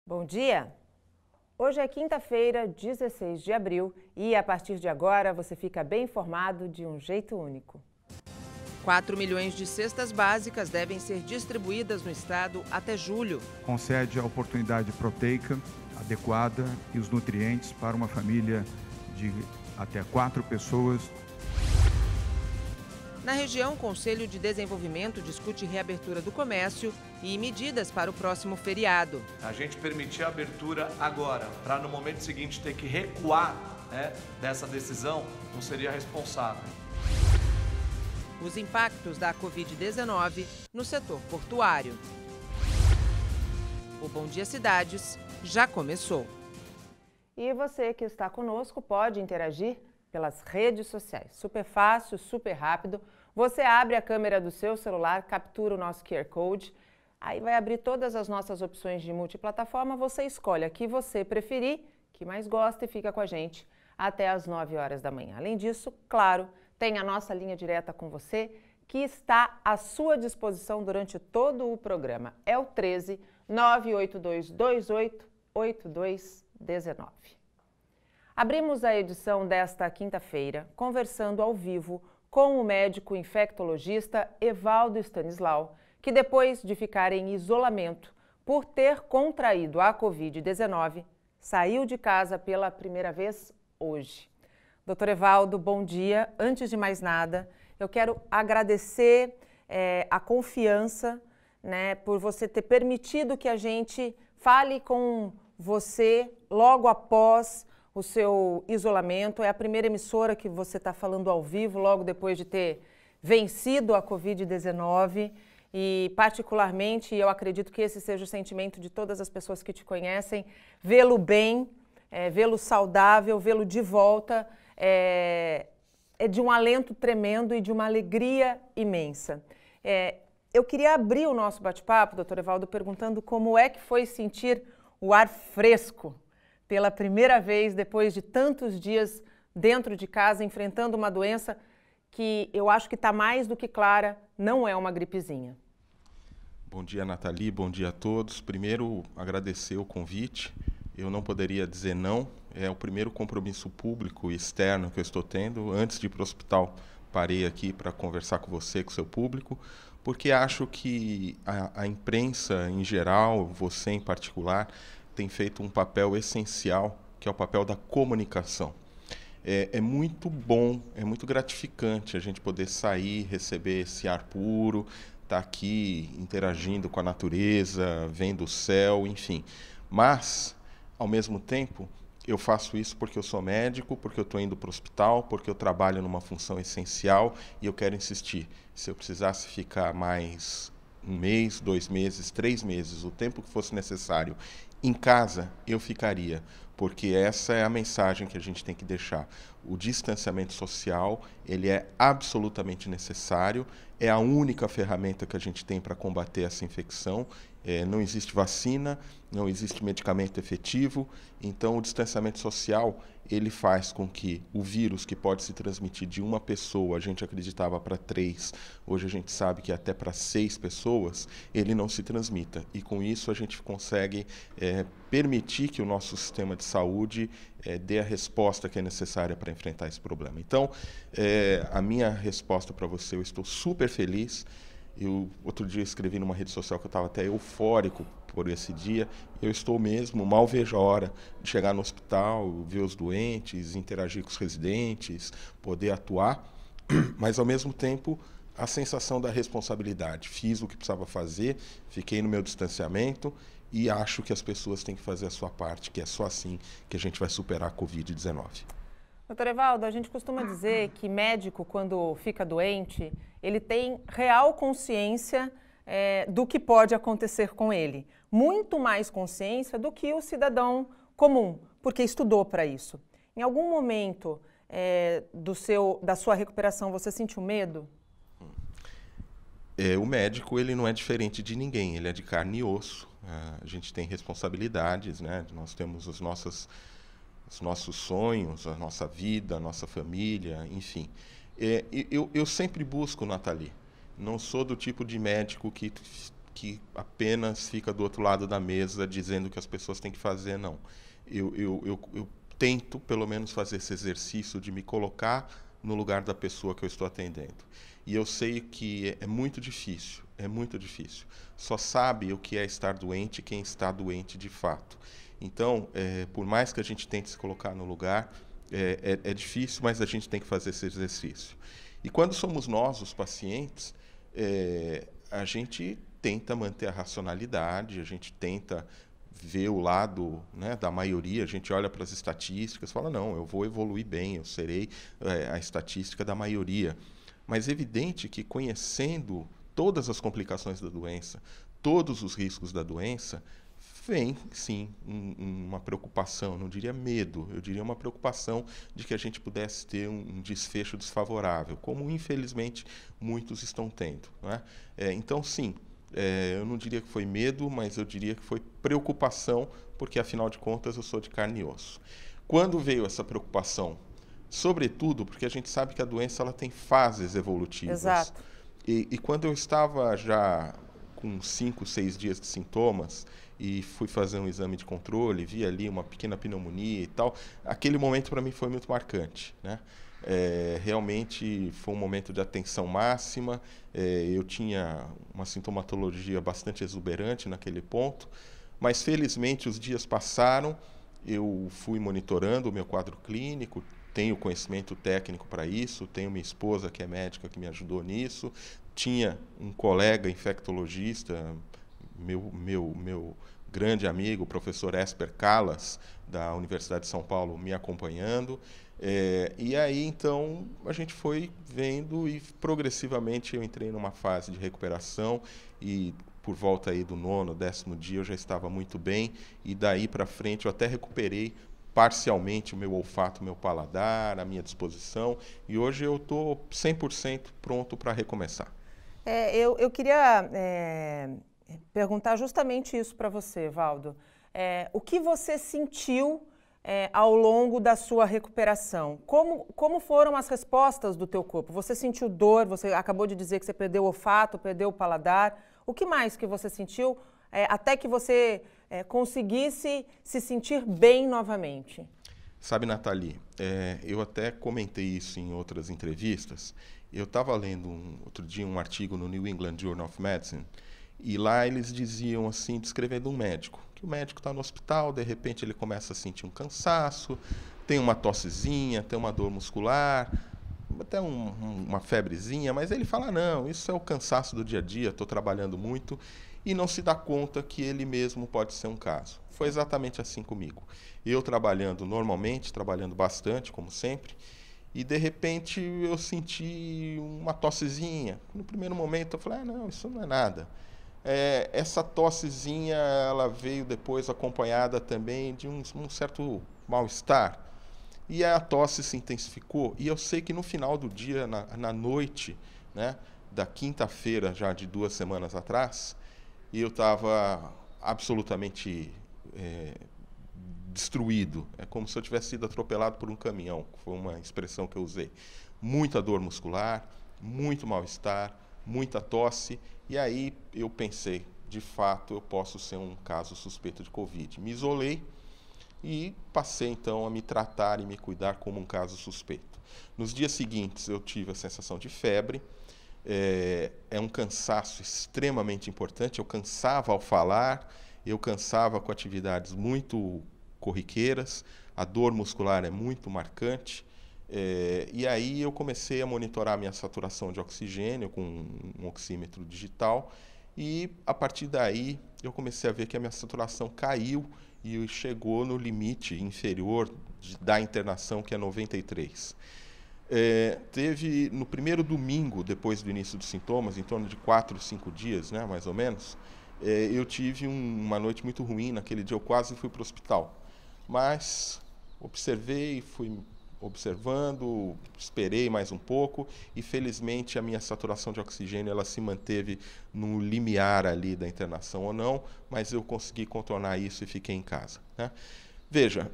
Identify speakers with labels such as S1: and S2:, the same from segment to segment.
S1: Bom dia! Hoje é quinta-feira, 16 de abril, e a partir de agora você fica bem informado de um jeito único.
S2: 4 milhões de cestas básicas devem ser distribuídas no estado até julho.
S3: Concede a oportunidade proteica adequada e os nutrientes para uma família de até 4 pessoas.
S2: Na região, o Conselho de Desenvolvimento discute reabertura do comércio e medidas para o próximo feriado.
S4: A gente permitir a abertura agora, para no momento seguinte ter que recuar dessa decisão, não seria responsável.
S2: Os impactos da Covid-19 no setor portuário. O Bom Dia Cidades já começou.
S1: E você que está conosco pode interagir pelas redes sociais. Super fácil, super rápido. Você abre a câmera do seu celular, captura o nosso QR Code, aí vai abrir todas as nossas opções de multiplataforma, você escolhe a que você preferir, que mais gosta e fica com a gente até às 9 horas da manhã. Além disso, claro, tem a nossa linha direta com você, que está à sua disposição durante todo o programa. É o 13 982 28 8219. Abrimos a edição desta quinta-feira conversando ao vivo com o médico infectologista Evaldo Stanislau, que depois de ficar em isolamento por ter contraído a Covid-19, saiu de casa pela primeira vez hoje. Doutor Evaldo, bom dia. Antes de mais nada, eu quero agradecer a confiança, por você ter permitido que a gente fale com você logo após o seu isolamento. É a primeira emissora que você está falando ao vivo, logo depois de ter vencido a Covid-19. E, particularmente, eu acredito que esse seja o sentimento de todas as pessoas que te conhecem, vê-lo bem, vê-lo saudável, vê-lo de volta, é de um alento tremendo e de uma alegria imensa. Eu queria abrir o nosso bate-papo, doutor Evaldo, perguntando como é que foi sentir o ar fresco pela primeira vez, depois de tantos dias dentro de casa, enfrentando uma doença que eu acho que está mais do que clara, não é uma gripezinha.
S5: Bom dia, Nathalie, bom dia a todos. Primeiro, agradecer o convite. Eu não poderia dizer não, é o primeiro compromisso público e externo que eu estou tendo. Antes de ir para o hospital, parei aqui para conversar com você, com o seu público, porque acho que a imprensa em geral, você em particular, tem feito um papel essencial, que é o papel da comunicação. É muito bom, é muito gratificante a gente poder sair, receber esse ar puro, estar aqui interagindo com a natureza, vendo o céu, enfim. Mas, ao mesmo tempo, eu faço isso porque eu sou médico, porque eu estou indo para o hospital, porque eu trabalho numa função essencial e eu quero insistir. Se eu precisasse ficar mais 1 mês, 2 meses, 3 meses, o tempo que fosse necessário, em casa, eu ficaria, porque essa é a mensagem que a gente tem que deixar. O distanciamento social, ele é absolutamente necessário, é a única ferramenta que a gente tem para combater essa infecção. Não existe vacina, não existe medicamento efetivo, então o distanciamento social, ele faz com que o vírus que pode se transmitir de uma pessoa, a gente acreditava para 3, hoje a gente sabe que até para 6 pessoas, ele não se transmita. E com isso a gente consegue permitir que o nosso sistema de saúde dê a resposta que é necessária para enfrentar esse problema. Então, a minha resposta para você, eu estou super feliz. Eu, outro dia, escrevi numa rede social que eu estava até eufórico por esse dia. Eu estou mesmo, mal vejo a hora de chegar no hospital, ver os doentes, interagir com os residentes, poder atuar, mas, ao mesmo tempo, a sensação da responsabilidade. Fiz o que precisava fazer, fiquei no meu distanciamento e acho que as pessoas têm que fazer a sua parte, que é só assim que a gente vai superar a Covid-19.
S1: Doutor Evaldo, a gente costuma dizer que médico, quando fica doente, ele tem real consciência do que pode acontecer com ele. Muito mais consciência do que o cidadão comum, porque estudou para isso. Em algum momento da sua recuperação, você sentiu medo?
S5: O médico, ele não é diferente de ninguém, ele é de carne e osso. A gente tem responsabilidades, né? Nós temos os nossos sonhos, a nossa vida, a nossa família, enfim. Eu sempre busco, Nathalie, não sou do tipo de médico que que apenas fica do outro lado da mesa dizendo que as pessoas têm que fazer, não. Eu tento, pelo menos, fazer esse exercício de me colocar no lugar da pessoa que eu estou atendendo. E eu sei que é muito difícil, é muito difícil. Só sabe o que é estar doente quem está doente de fato. Então, por mais que a gente tente se colocar no lugar, é difícil, mas a gente tem que fazer esse exercício. E quando somos nós, os pacientes, a gente tenta manter a racionalidade, a gente tenta ver o lado, né, da maioria, a gente olha para as estatísticas, fala, não, eu vou evoluir bem, eu serei a estatística da maioria. Mas é evidente que, conhecendo todas as complicações da doença, todos os riscos da doença, vem, sim, uma preocupação, não diria medo, eu diria uma preocupação de que a gente pudesse ter um desfecho desfavorável, como, infelizmente, muitos estão tendo, não é? Então, sim, eu não diria que foi medo, mas eu diria que foi preocupação, porque, afinal de contas, eu sou de carne e osso. Quando veio essa preocupação? Sobretudo porque a gente sabe que a doença ela tem fases evolutivas.
S1: Exato.
S5: E quando eu estava já com 5, 6 dias de sintomas e fui fazer um exame de controle, vi ali uma pequena pneumonia e tal, aquele momento para mim foi muito marcante, né? Realmente foi um momento de atenção máxima, eu tinha uma sintomatologia bastante exuberante naquele ponto, mas felizmente os dias passaram, eu fui monitorando o meu quadro clínico, tenho conhecimento técnico para isso, tenho minha esposa que é médica que me ajudou nisso, tinha um colega infectologista, meu grande amigo, o professor Esper Callas, da Universidade de São Paulo, me acompanhando. E aí, então, a gente foi vendo e progressivamente eu entrei numa fase de recuperação e por volta aí do 9º, 10º dia eu já estava muito bem e daí para frente eu até recuperei parcialmente o meu olfato, o meu paladar, a minha disposição, e hoje eu estou 100% pronto para recomeçar.
S1: Eu queria perguntar justamente isso para você, Valdo. O que você sentiu ao longo da sua recuperação? Como foram as respostas do teu corpo? Você sentiu dor? Você acabou de dizer que você perdeu o olfato, perdeu o paladar. O que mais que você sentiu até que você conseguisse se sentir bem novamente?
S5: Sabe, Nathalie, eu até comentei isso em outras entrevistas. Eu estava lendo outro dia um artigo no New England Journal of Medicine e lá eles diziam assim, descrevendo um médico, que o médico está no hospital, de repente ele começa a sentir um cansaço, tem uma tossezinha, tem uma dor muscular, até uma febrezinha, mas ele fala, não, isso é o cansaço do dia a dia, estou trabalhando muito, e não se dá conta que ele mesmo pode ser um caso. Foi exatamente assim comigo. Eu trabalhando normalmente, trabalhando bastante, como sempre, e de repente eu senti uma tossezinha. No primeiro momento eu falei, não, isso não é nada. Essa tossezinha ela veio depois acompanhada também de um certo mal-estar. E a tosse se intensificou. E eu sei que no final do dia, na noite, né, da quinta-feira, já de 2 semanas atrás, eu estava absolutamente destruído. É como se eu tivesse sido atropelado por um caminhão. Foi uma expressão que eu usei. Muita dor muscular, muito mal-estar, muita tosse. E aí eu pensei, de fato, eu posso ser um caso suspeito de Covid. Me isolei e passei, então, a me tratar e me cuidar como um caso suspeito. Nos dias seguintes, eu tive a sensação de febre. É um cansaço extremamente importante. Eu cansava ao falar, eu cansava com atividades muito corriqueiras, a dor muscular é muito marcante. E aí eu comecei a monitorar a minha saturação de oxigênio com um oxímetro digital e, a partir daí, eu comecei a ver que a minha saturação caiu e chegou no limite inferior da internação, que é 93. Teve no primeiro domingo, depois do início dos sintomas, em torno de 4, 5 dias, né, mais ou menos, eu tive uma noite muito ruim. Naquele dia eu quase fui para o hospital. Mas observei, fui observando, esperei mais um pouco e, felizmente, a minha saturação de oxigênio ela se manteve no limiar ali da internação ou não, mas eu consegui contornar isso e fiquei em casa, né? Veja,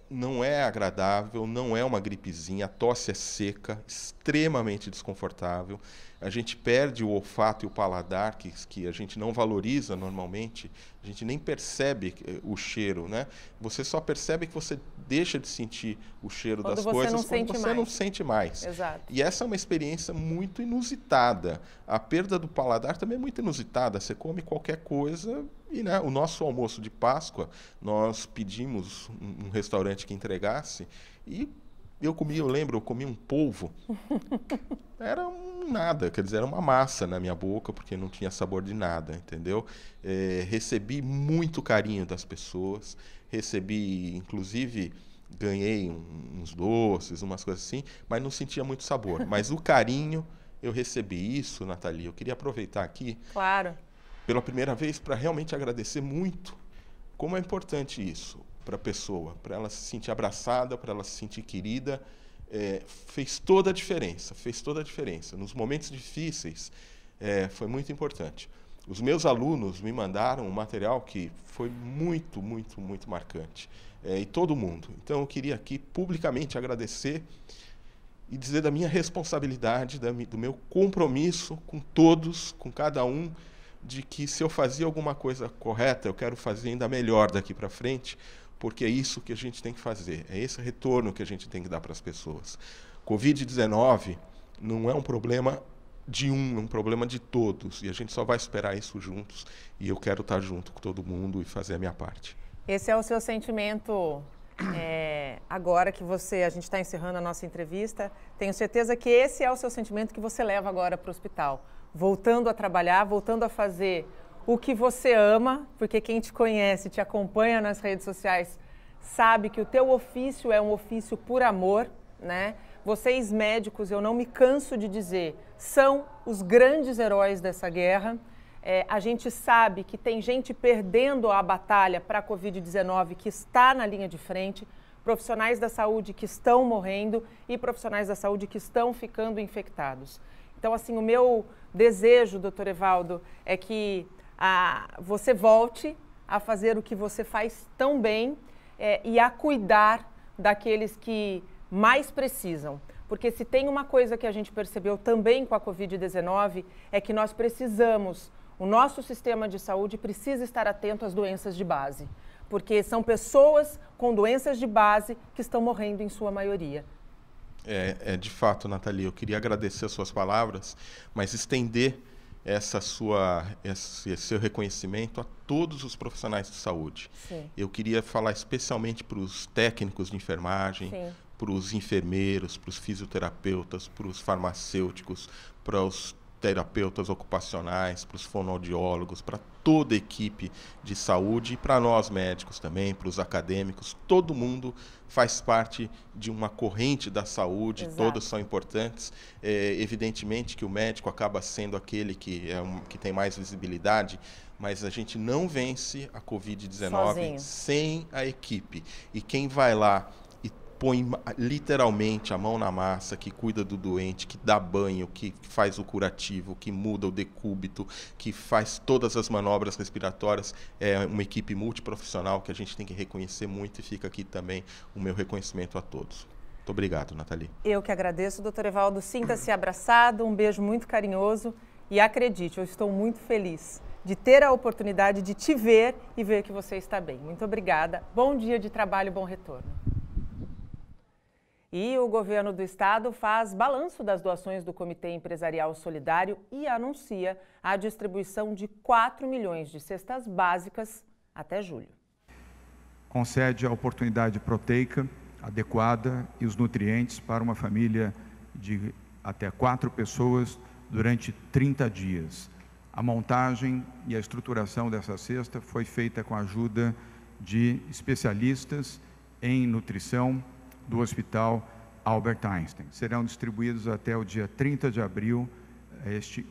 S5: não é agradável, não é uma gripezinha, a tosse é seca, extremamente desconfortável. A gente perde o olfato e o paladar, que a gente não valoriza normalmente, a gente nem percebe o cheiro, né? Você só percebe que você deixa de sentir o cheiro das coisas quando você não sente mais.
S1: Exato.
S5: E essa é uma experiência muito inusitada. A perda do paladar também é muito inusitada. Você come qualquer coisa e, né, o nosso almoço de Páscoa, nós pedimos um restaurante que entregasse e eu comi um polvo. Era nada, quer dizer, era uma massa na minha boca, porque não tinha sabor de nada, entendeu? Recebi muito carinho das pessoas, inclusive, ganhei uns doces, umas coisas assim, mas não sentia muito sabor. Mas o carinho, eu recebi isso, Nathalie. Eu queria aproveitar aqui,
S1: claro,
S5: pela primeira vez, para realmente agradecer muito como é importante isso para a pessoa, para ela se sentir abraçada, para ela se sentir querida. Fez toda a diferença, Nos momentos difíceis, foi muito importante. Os meus alunos me mandaram um material que foi muito, muito, muito marcante. E todo mundo. Então, eu queria aqui publicamente agradecer e dizer da minha responsabilidade, do meu compromisso com todos, com cada um, de que se eu fazia alguma coisa correta, eu quero fazer ainda melhor daqui para frente, porque é isso que a gente tem que fazer, é esse retorno que a gente tem que dar para as pessoas. Covid-19 não é um problema de um, é um problema de todos, e a gente só vai superar isso juntos, e eu quero estar junto com todo mundo e fazer a minha parte.
S1: Esse é o seu sentimento agora que a gente está encerrando a nossa entrevista, tenho certeza que esse é o seu sentimento que você leva agora para o hospital, voltando a trabalhar, voltando a fazer o que você ama, porque quem te conhece, te acompanha nas redes sociais, sabe que o teu ofício é um ofício por amor, né? Vocês médicos, eu não me canso de dizer, são os grandes heróis dessa guerra. A gente sabe que tem gente perdendo a batalha para a Covid-19 que está na linha de frente, profissionais da saúde que estão morrendo e profissionais da saúde que estão ficando infectados. Então, assim, o meu desejo, doutor Evaldo, é que você volte a fazer o que você faz tão bem e a cuidar daqueles que mais precisam. Porque se tem uma coisa que a gente percebeu também com a Covid-19 é que nós precisamos, o nosso sistema de saúde precisa estar atento às doenças de base. Porque são pessoas com doenças de base que estão morrendo em sua maioria.
S5: De fato, Nathalie, eu queria agradecer as suas palavras, mas estender esse seu reconhecimento a todos os profissionais de saúde.
S1: Sim.
S5: Eu queria falar especialmente para os técnicos de enfermagem, para os enfermeiros, para os fisioterapeutas, para os farmacêuticos, para os terapeutas ocupacionais, para os fonoaudiólogos, para toda a equipe de saúde e para nós médicos também, para os acadêmicos. Todo mundo faz parte de uma corrente da saúde,
S1: Exato.
S5: Todos são importantes. Evidentemente que o médico acaba sendo aquele que tem mais visibilidade, mas a gente não vence a Covid-19 sem a equipe. E quem vai lá e põe literalmente a mão na massa, que cuida do doente, que dá banho, que faz o curativo, que muda o decúbito, que faz todas as manobras respiratórias, é uma equipe multiprofissional que a gente tem que reconhecer muito, e fica aqui também o meu reconhecimento a todos. Muito obrigado, Nathalie.
S1: Eu que agradeço, doutor Evaldo. Sinta-se abraçado, um beijo muito carinhoso e acredite, eu estou muito feliz de ter a oportunidade de te ver e ver que você está bem. Muito obrigada. Bom dia de trabalho, bom retorno. E o governo do estado faz balanço das doações do Comitê Empresarial Solidário e anuncia a distribuição de 4 milhões de cestas básicas até julho.
S3: Concede a oportunidade proteica adequada e os nutrientes para uma família de até 4 pessoas durante 30 dias. A montagem e a estruturação dessa cesta foi feita com a ajuda de especialistas em nutrição do Hospital Albert Einstein. Serão distribuídos até o dia 30 de abril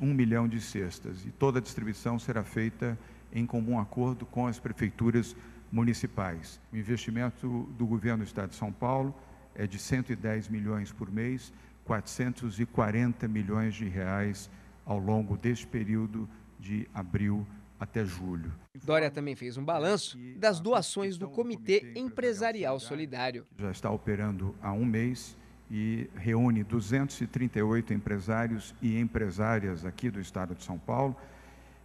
S3: 1 milhão de cestas, e toda a distribuição será feita em comum acordo com as prefeituras municipais. O investimento do governo do estado de São Paulo é de 110 milhões por mês, 440 milhões de reais ao longo deste período de abril até julho.
S6: Dória também fez um balanço das doações do Comitê Empresarial Solidário.
S3: Já está operando há um mês e reúne 238 empresários e empresárias aqui do estado de São Paulo.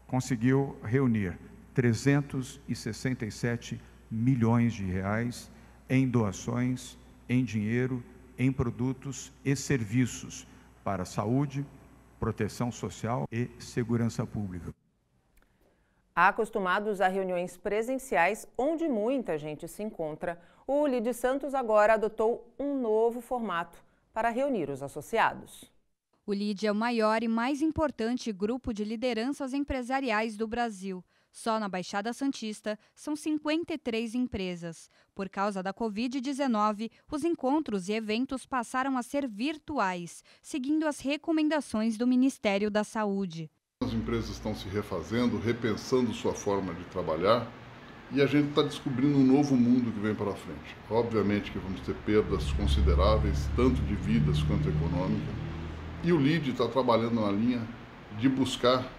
S3: Conseguiu reunir 367 milhões de reais em doações, em dinheiro, em produtos e serviços para saúde, proteção social e segurança pública.
S1: Acostumados a reuniões presenciais, onde muita gente se encontra, o Lide Santos agora adotou um novo formato para reunir os associados.
S7: O Lide é o maior e mais importante grupo de lideranças empresariais do Brasil. Só na Baixada Santista são 53 empresas. Por causa da Covid-19, os encontros e eventos passaram a ser virtuais, seguindo as recomendações do Ministério da Saúde.
S8: As empresas estão se refazendo, repensando sua forma de trabalhar e a gente está descobrindo um novo mundo que vem pela frente. Obviamente que vamos ter perdas consideráveis, tanto de vidas quanto econômicas. E o Lide está trabalhando na linha de buscar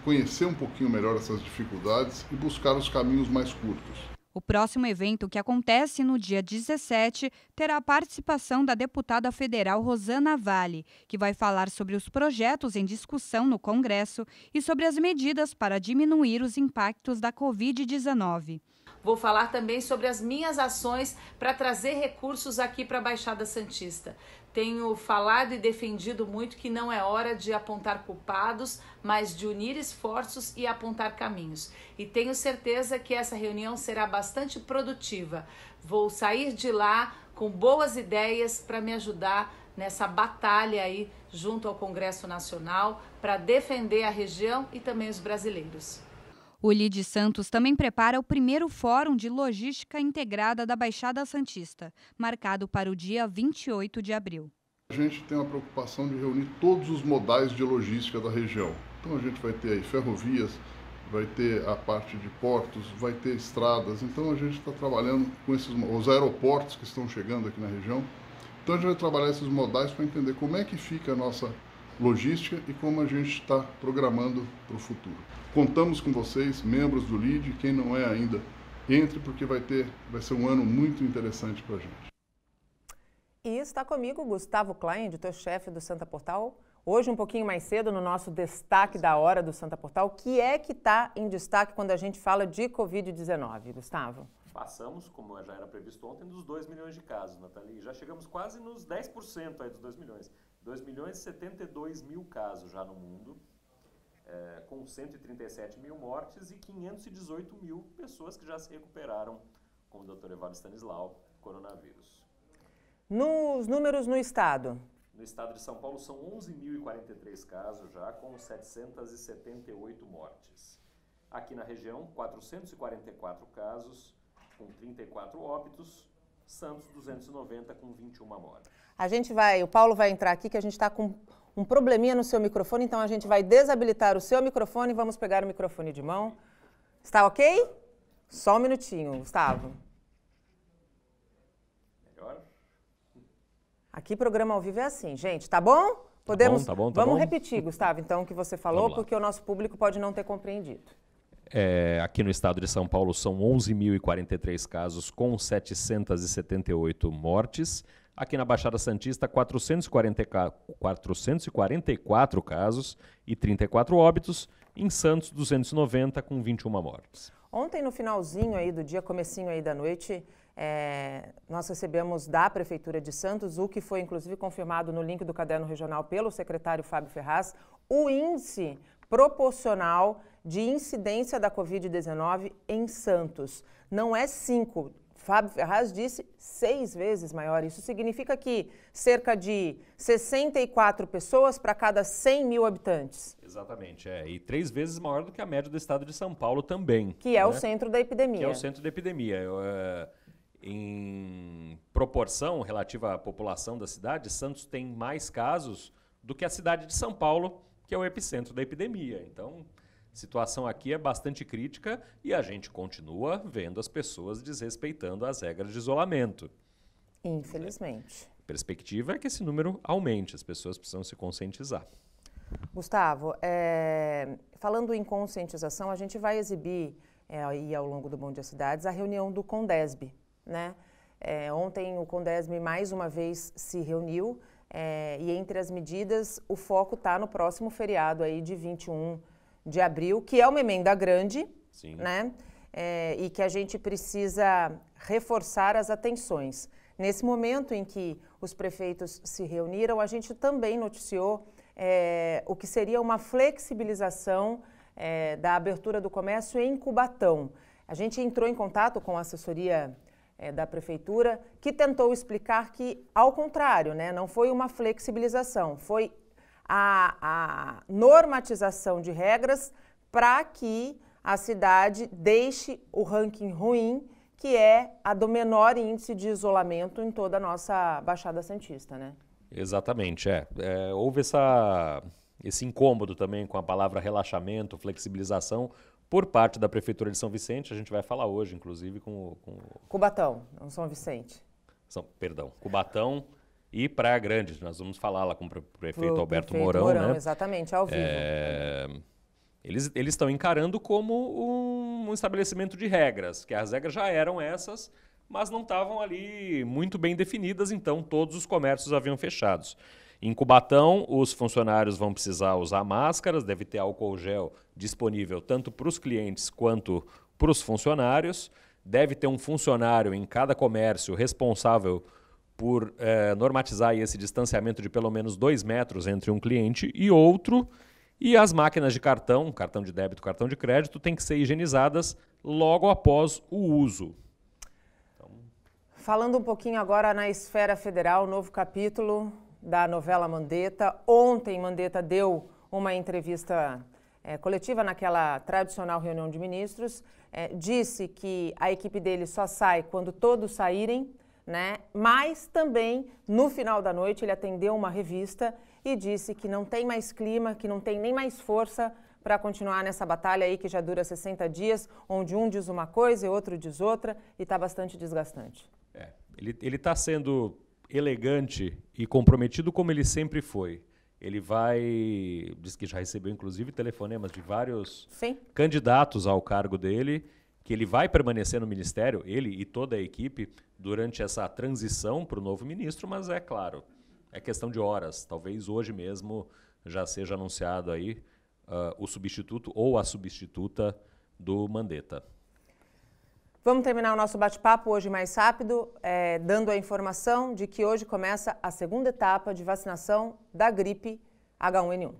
S8: conhecer um pouquinho melhor essas dificuldades e buscar os caminhos mais curtos.
S7: O próximo evento, que acontece no dia 17, terá a participação da deputada federal Rosana Vale, que vai falar sobre os projetos em discussão no Congresso e sobre as medidas para diminuir os impactos da Covid-19.
S9: Vou falar também sobre as minhas ações para trazer recursos aqui para a Baixada Santista. Tenho falado e defendido muito que não é hora de apontar culpados, mas de unir esforços e apontar caminhos. E tenho certeza que essa reunião será bastante produtiva. Vou sair de lá com boas ideias para me ajudar nessa batalha aí junto ao Congresso Nacional para defender a região e também os brasileiros.
S7: O Lide Santos também prepara o primeiro Fórum de Logística Integrada da Baixada Santista, marcado para o dia 28 de abril.
S8: A gente tem a preocupação de reunir todos os modais de logística da região. Então a gente vai ter aí ferrovias, vai ter a parte de portos, vai ter estradas. Então a gente está trabalhando com os aeroportos que estão chegando aqui na região. Então a gente vai trabalhar esses modais para entender como é que fica a nossa logística e como a gente está programando para o futuro. Contamos com vocês, membros do Lide, quem não é ainda, entre, porque vai ser um ano muito interessante para a gente.
S1: E está comigo Gustavo Klein, editor-chefe do Santa Portal. Hoje, um pouquinho mais cedo, no nosso destaque da hora do Santa Portal, o que é que está em destaque quando a gente fala de Covid-19, Gustavo?
S10: Passamos, como já era previsto ontem, dos 2 milhões de casos, Nathalie. Já chegamos quase nos 10% aí dos 2 milhões. 2 milhões e 72 mil casos já no mundo, com 137 mil mortes e 518 mil pessoas que já se recuperaram, como o Dr. Evaldo Stanislau, coronavírus.
S1: Nos números no estado?
S10: No estado de São Paulo são 11.043 casos já, com 778 mortes. Aqui na região, 444 casos, com 34 óbitos. Santos, 290, com 21 mortes.
S1: O Paulo vai entrar aqui, que a gente está com um probleminha no seu microfone, então a gente vai desabilitar o seu microfone e vamos pegar o microfone de mão. Está ok? Só um minutinho, Gustavo.
S10: Melhor?
S1: Aqui, programa ao vivo é assim, gente, tá bom? Podemos?
S11: Tá bom.
S1: Vamos repetir, Gustavo, então, o que você falou, porque o nosso público pode não ter compreendido.
S11: Aqui no estado de São Paulo são 11.043 casos com 778 mortes. Aqui na Baixada Santista, 444 casos e 34 óbitos. Em Santos, 290 com 21 mortes.
S1: Ontem, no finalzinho aí do dia, comecinho aí da noite, nós recebemos da Prefeitura de Santos, o que foi inclusive confirmado no link do Caderno Regional pelo secretário Fábio Ferraz, o índice proporcional de incidência da Covid-19 em Santos. Não é 5, Fábio Ferraz disse 6 vezes maior. Isso significa que cerca de 64 pessoas para cada 100 mil habitantes.
S11: Exatamente, e 3 vezes maior do que a média do estado de São Paulo também.
S1: Que é o centro da epidemia.
S11: Que é o centro da epidemia. Em proporção relativa à população da cidade, Santos tem mais casos do que a cidade de São Paulo, que é o epicentro da epidemia. Então, a situação aqui é bastante crítica e a gente continua vendo as pessoas desrespeitando as regras de isolamento.
S1: Infelizmente.
S11: A perspectiva é que esse número aumente, as pessoas precisam se conscientizar.
S1: Gustavo, falando em conscientização, a gente vai exibir aí ao longo do Bom Dia Cidades a reunião do Condesb, né? Ontem o Condesb mais uma vez se reuniu e entre as medidas o foco está no próximo feriado aí de 21 de abril, que é uma emenda grande, sim, né? E que a gente precisa reforçar as atenções. Nesse momento em que os prefeitos se reuniram, a gente também noticiou o que seria uma flexibilização da abertura do comércio em Cubatão. A gente entrou em contato com a assessoria da prefeitura, que tentou explicar que, ao contrário, né, não foi uma flexibilização, foi a normatização de regras para que a cidade deixe o ranking ruim, que é a do menor índice de isolamento em toda a nossa Baixada Santista, né?
S11: Exatamente, houve esse incômodo também com a palavra relaxamento, flexibilização, por parte da Prefeitura de São Vicente. A gente vai falar hoje, inclusive, com...
S1: Cubatão, não São Vicente.
S11: Cubatão e Praia Grande. Nós vamos falar lá com o prefeito Alberto Mourão, né?
S1: Exatamente, ao vivo.
S11: Eles estão encarando como um estabelecimento de regras, que as regras já eram essas, mas não estavam ali muito bem definidas, então todos os comércios haviam fechados. Em Cubatão, os funcionários vão precisar usar máscaras, deve ter álcool gel disponível tanto para os clientes quanto para os funcionários. Deve ter um funcionário em cada comércio responsável por normatizar esse distanciamento de pelo menos 2 metros entre um cliente e outro. E as máquinas de cartão de débito, cartão de crédito, têm que ser higienizadas logo após o uso.
S1: Falando um pouquinho agora na esfera federal, novo capítulo da novela Mandetta. Ontem, Mandetta deu uma entrevista coletiva naquela tradicional reunião de ministros. Disse que a equipe dele só sai quando todos saírem, né? Mas também, no final da noite, ele atendeu uma revista e disse que não tem mais clima, que não tem nem mais força para continuar nessa batalha aí que já dura 60 dias, onde um diz uma coisa e outro diz outra, e está bastante desgastante.
S11: Ele está sendo elegante e comprometido como ele sempre foi. Ele diz que já recebeu inclusive telefonemas de vários candidatos ao cargo dele, que ele vai permanecer no ministério, ele e toda a equipe, durante essa transição para o novo ministro, mas é claro, é questão de horas. Talvez hoje mesmo já seja anunciado aí o substituto ou a substituta do Mandetta.
S1: Vamos terminar o nosso bate-papo hoje mais rápido, dando a informação de que hoje começa a segunda etapa de vacinação da gripe H1N1.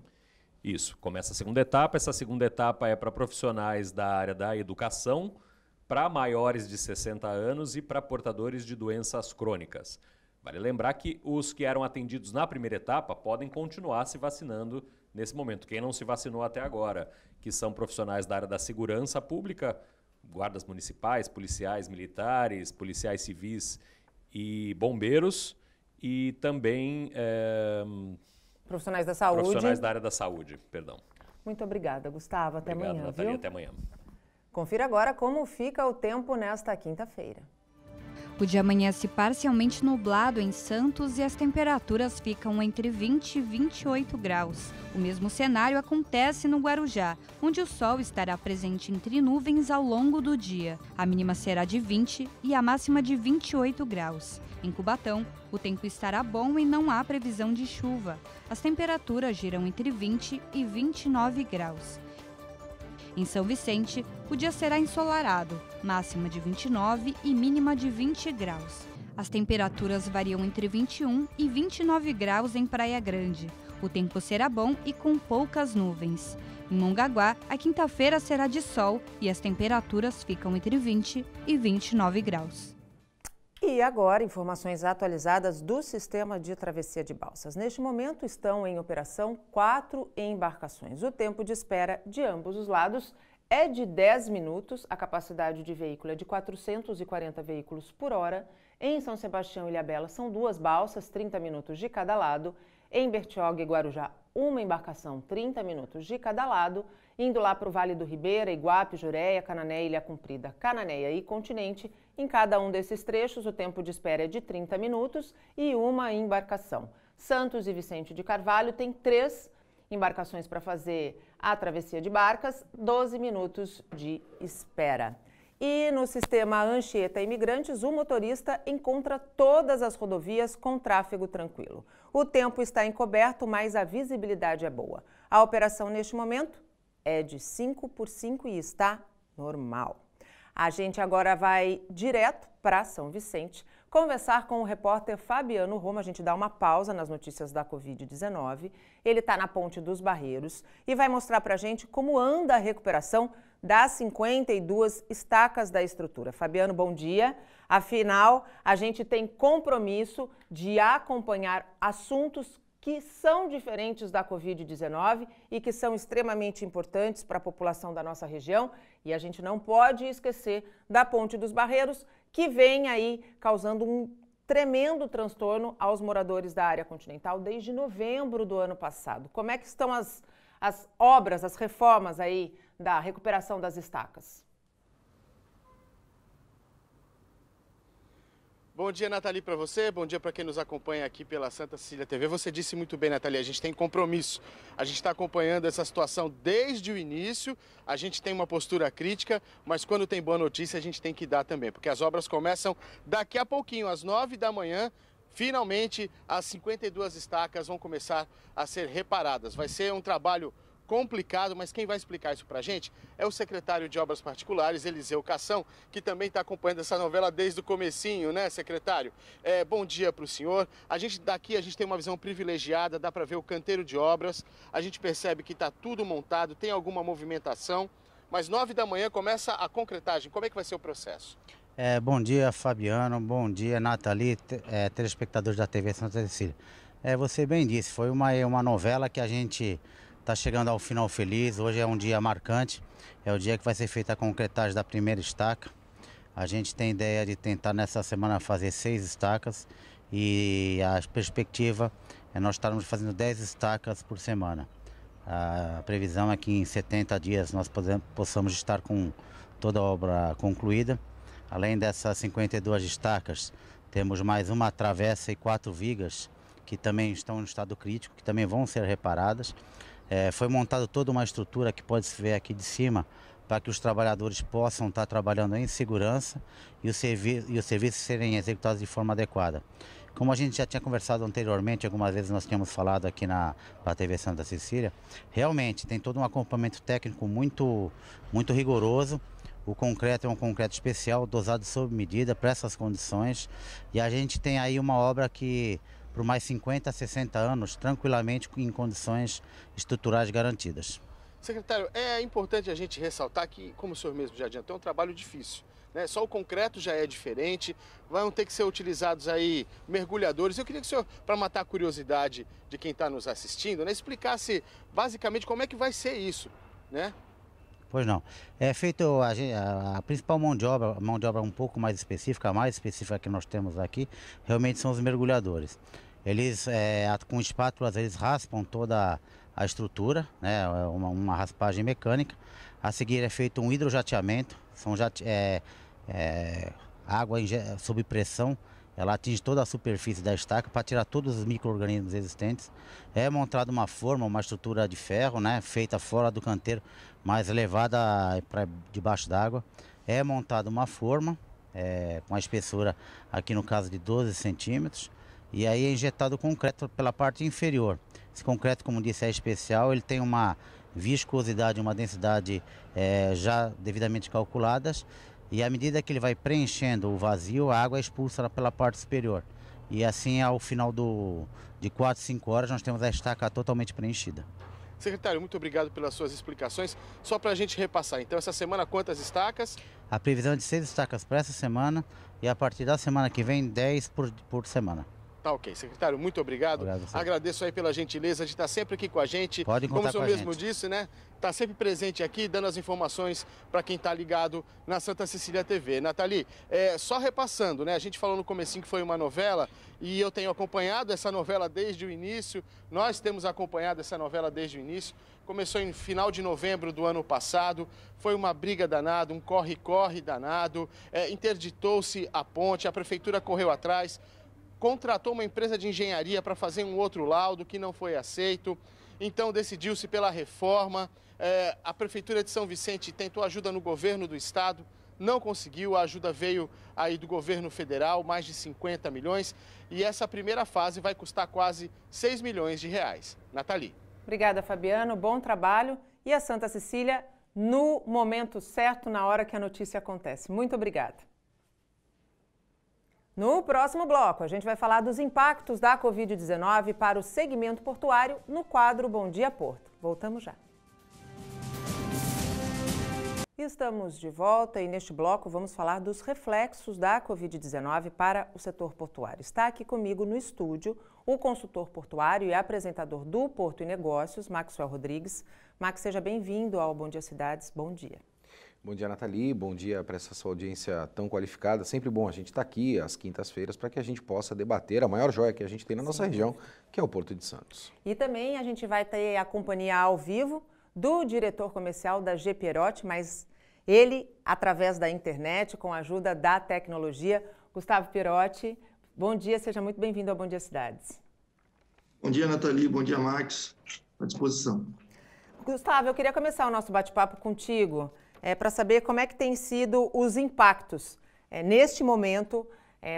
S11: Isso, começa a segunda etapa. Essa segunda etapa é para profissionais da área da educação, para maiores de 60 anos e para portadores de doenças crônicas. Vale lembrar que os que eram atendidos na primeira etapa podem continuar se vacinando nesse momento. Quem não se vacinou até agora, que são profissionais da área da segurança pública, guardas municipais, policiais militares, policiais civis e bombeiros, e também
S1: profissionais da saúde.
S11: Profissionais da área da saúde, perdão.
S1: Muito obrigada, Gustavo. Até amanhã,
S11: Natalia,
S1: viu?
S11: Até amanhã.
S1: Confira agora como fica o tempo nesta quinta-feira.
S7: O dia amanhece parcialmente nublado em Santos e as temperaturas ficam entre 20 e 28 graus. O mesmo cenário acontece no Guarujá, onde o sol estará presente entre nuvens ao longo do dia. A mínima será de 20 e a máxima de 28 graus. Em Cubatão, o tempo estará bom e não há previsão de chuva. As temperaturas giram entre 20 e 29 graus. Em São Vicente, o dia será ensolarado, máxima de 29 e mínima de 20 graus. As temperaturas variam entre 21 e 29 graus em Praia Grande. O tempo será bom e com poucas nuvens. Em Mongaguá, a quinta-feira será de sol e as temperaturas ficam entre 20 e 29 graus.
S1: E agora, informações atualizadas do sistema de travessia de balsas. Neste momento estão em operação 4 embarcações. O tempo de espera de ambos os lados é de 10 minutos. A capacidade de veículo é de 440 veículos por hora. Em São Sebastião e Ilhabela são 2 balsas, 30 minutos de cada lado. Em Bertioga e Guarujá, uma embarcação, 30 minutos de cada lado. Indo lá para o Vale do Ribeira, Iguape, Jureia, Cananéia, Ilha Comprida, Cananéia e Continente. Em cada um desses trechos, o tempo de espera é de 30 minutos e uma embarcação. Santos e Vicente de Carvalho tem 3 embarcações para fazer a travessia de barcas, 12 minutos de espera. E no sistema Anchieta Imigrantes, o motorista encontra todas as rodovias com tráfego tranquilo. O tempo está encoberto, mas a visibilidade é boa. A operação neste momento é de 5x5 e está normal. A gente agora vai direto para São Vicente conversar com o repórter Fabiano Roma. A gente dá uma pausa nas notícias da Covid-19. Ele está na Ponte dos Barreiros e vai mostrar para a gente como anda a recuperação das 52 estacas da estrutura. Fabiano, bom dia. Afinal, a gente tem compromisso de acompanhar assuntos que são diferentes da Covid-19 e que são extremamente importantes para a população da nossa região. E a gente não pode esquecer da Ponte dos Barreiros, que vem aí causando um tremendo transtorno aos moradores da área continental desde novembro do ano passado. Como é que estão as obras, as reformas aí da recuperação das estacas?
S12: Bom dia, Nathalie, para você. Bom dia para quem nos acompanha aqui pela Santa Cecília TV. Você disse muito bem, Nathalie, a gente tem compromisso. A gente está acompanhando essa situação desde o início. A gente tem uma postura crítica, mas quando tem boa notícia, a gente tem que dar também. Porque as obras começam daqui a pouquinho, às 9 da manhã. Finalmente, as 52 estacas vão começar a ser reparadas. Vai ser um trabalho complicado, mas quem vai explicar isso pra gente é o secretário de Obras Particulares, Eliseu Cação, que também está acompanhando essa novela desde o comecinho, né, secretário? Bom dia para o senhor. A gente tem uma visão privilegiada, dá para ver o canteiro de obras, a gente percebe que está tudo montado, tem alguma movimentação, mas 9 da manhã começa a concretagem. Como é que vai ser o processo?
S13: Bom dia, Fabiano, bom dia, Nathalie, telespectadores da TV Santa Cecília. Você bem disse, foi uma novela que a gente está chegando ao final feliz. Hoje é um dia marcante, é o dia que vai ser feita a concretagem da primeira estaca. A gente tem ideia de tentar nessa semana fazer 6 estacas e a perspectiva é nós estarmos fazendo 10 estacas por semana. A previsão é que em 70 dias nós possamos estar com toda a obra concluída. Além dessas 52 estacas, temos mais uma travessa e 4 vigas que também estão em estado crítico, que também vão ser reparadas. Foi montada toda uma estrutura que pode se ver aqui de cima para que os trabalhadores possam estar trabalhando em segurança e os serviços serem executados de forma adequada. Como a gente já tinha conversado anteriormente, algumas vezes nós tínhamos falado aqui na TV Santa Cecília, realmente tem todo um acompanhamento técnico muito rigoroso. O concreto é um concreto especial, dosado sob medida para essas condições, e a gente tem aí uma obra que por mais 50 a 60 anos, tranquilamente em condições estruturais garantidas.
S12: Secretário, é importante a gente ressaltar que, como o senhor mesmo já adiantou, é um trabalho difícil, né? Só o concreto já é diferente, vão ter que ser utilizados aí mergulhadores. Eu queria que o senhor, para matar a curiosidade de quem está nos assistindo, né, explicasse basicamente como é que vai ser isso, né?
S13: Pois não. É feito a principal mão de obra um pouco mais específica, a mais específica que nós temos aqui, realmente são os mergulhadores. Eles, com espátulas, eles raspam toda a estrutura, né, uma raspagem mecânica. A seguir é feito um hidrojateamento, água sob pressão, ela atinge toda a superfície da estaca para tirar todos os micro-organismos existentes. É montada uma forma, uma estrutura de ferro, né, feita fora do canteiro, mas levada para debaixo d'água. É montada uma forma, com a espessura, aqui no caso de 12 centímetros, e aí é injetado concreto pela parte inferior. Esse concreto, como disse, é especial, ele tem uma viscosidade, uma densidade já devidamente calculadas, e à medida que ele vai preenchendo o vazio, a água é expulsa pela parte superior. E assim, ao final de 4, 5 horas, nós temos a estaca totalmente preenchida.
S12: Secretário, muito obrigado pelas suas explicações. Só para a gente repassar, então, essa semana quantas estacas?
S13: A previsão é de 6 estacas para essa semana e a partir da semana que vem, 10 por semana.
S12: Tá ok. Secretário, muito obrigado. Agradeço aí pela gentileza de estar sempre aqui com a gente.
S13: Pode contar com a gente.
S12: Como o senhor mesmo disse, né? Está sempre presente aqui, dando as informações para quem está ligado na Santa Cecília TV. Nathalie, só repassando, né? A gente falou no comecinho que foi uma novela e eu tenho acompanhado essa novela desde o início. Nós temos acompanhado essa novela desde o início. Começou em final de novembro do ano passado. Foi uma briga danada, um corre-corre danado. Interditou-se a ponte, a prefeitura correu atrás. Contratou uma empresa de engenharia para fazer um outro laudo que não foi aceito. então decidiu-se pela reforma. A Prefeitura de São Vicente tentou ajuda no governo do estado, não conseguiu, a ajuda veio aí do governo federal, mais de 50 milhões, e essa primeira fase vai custar quase 6 milhões de reais. Nathalie.
S1: Obrigada, Fabiano, bom trabalho. E a Santa Cecília no momento certo, na hora que a notícia acontece. Muito obrigada. No próximo bloco, a gente vai falar dos impactos da Covid-19 para o segmento portuário no quadro Bom Dia Porto. Voltamos já. Estamos de volta e neste bloco vamos falar dos reflexos da Covid-19 para o setor portuário. Está aqui comigo no estúdio o consultor portuário e apresentador do Porto e Negócios, Maxwell Rodrigues. Max, seja bem-vindo ao Bom Dia Cidades. Bom dia.
S14: Bom dia, Nathalie. Bom dia para essa sua audiência tão qualificada. Sempre bom a gente estar aqui às quintas-feiras para que a gente possa debater a maior joia que a gente tem na nossa região, que é o Porto de Santos.
S1: E também a gente vai ter a companhia ao vivo do diretor comercial da G. Pierotti, mas ele, através da internet, com a ajuda da tecnologia, Gustavo Pierotti. Bom dia, seja muito bem-vindo ao Bom Dia Cidades.
S15: Bom dia, Nathalie. Bom dia, Max. À disposição.
S1: Gustavo, eu queria começar o nosso bate-papo contigo para saber como é que tem sido os impactos neste momento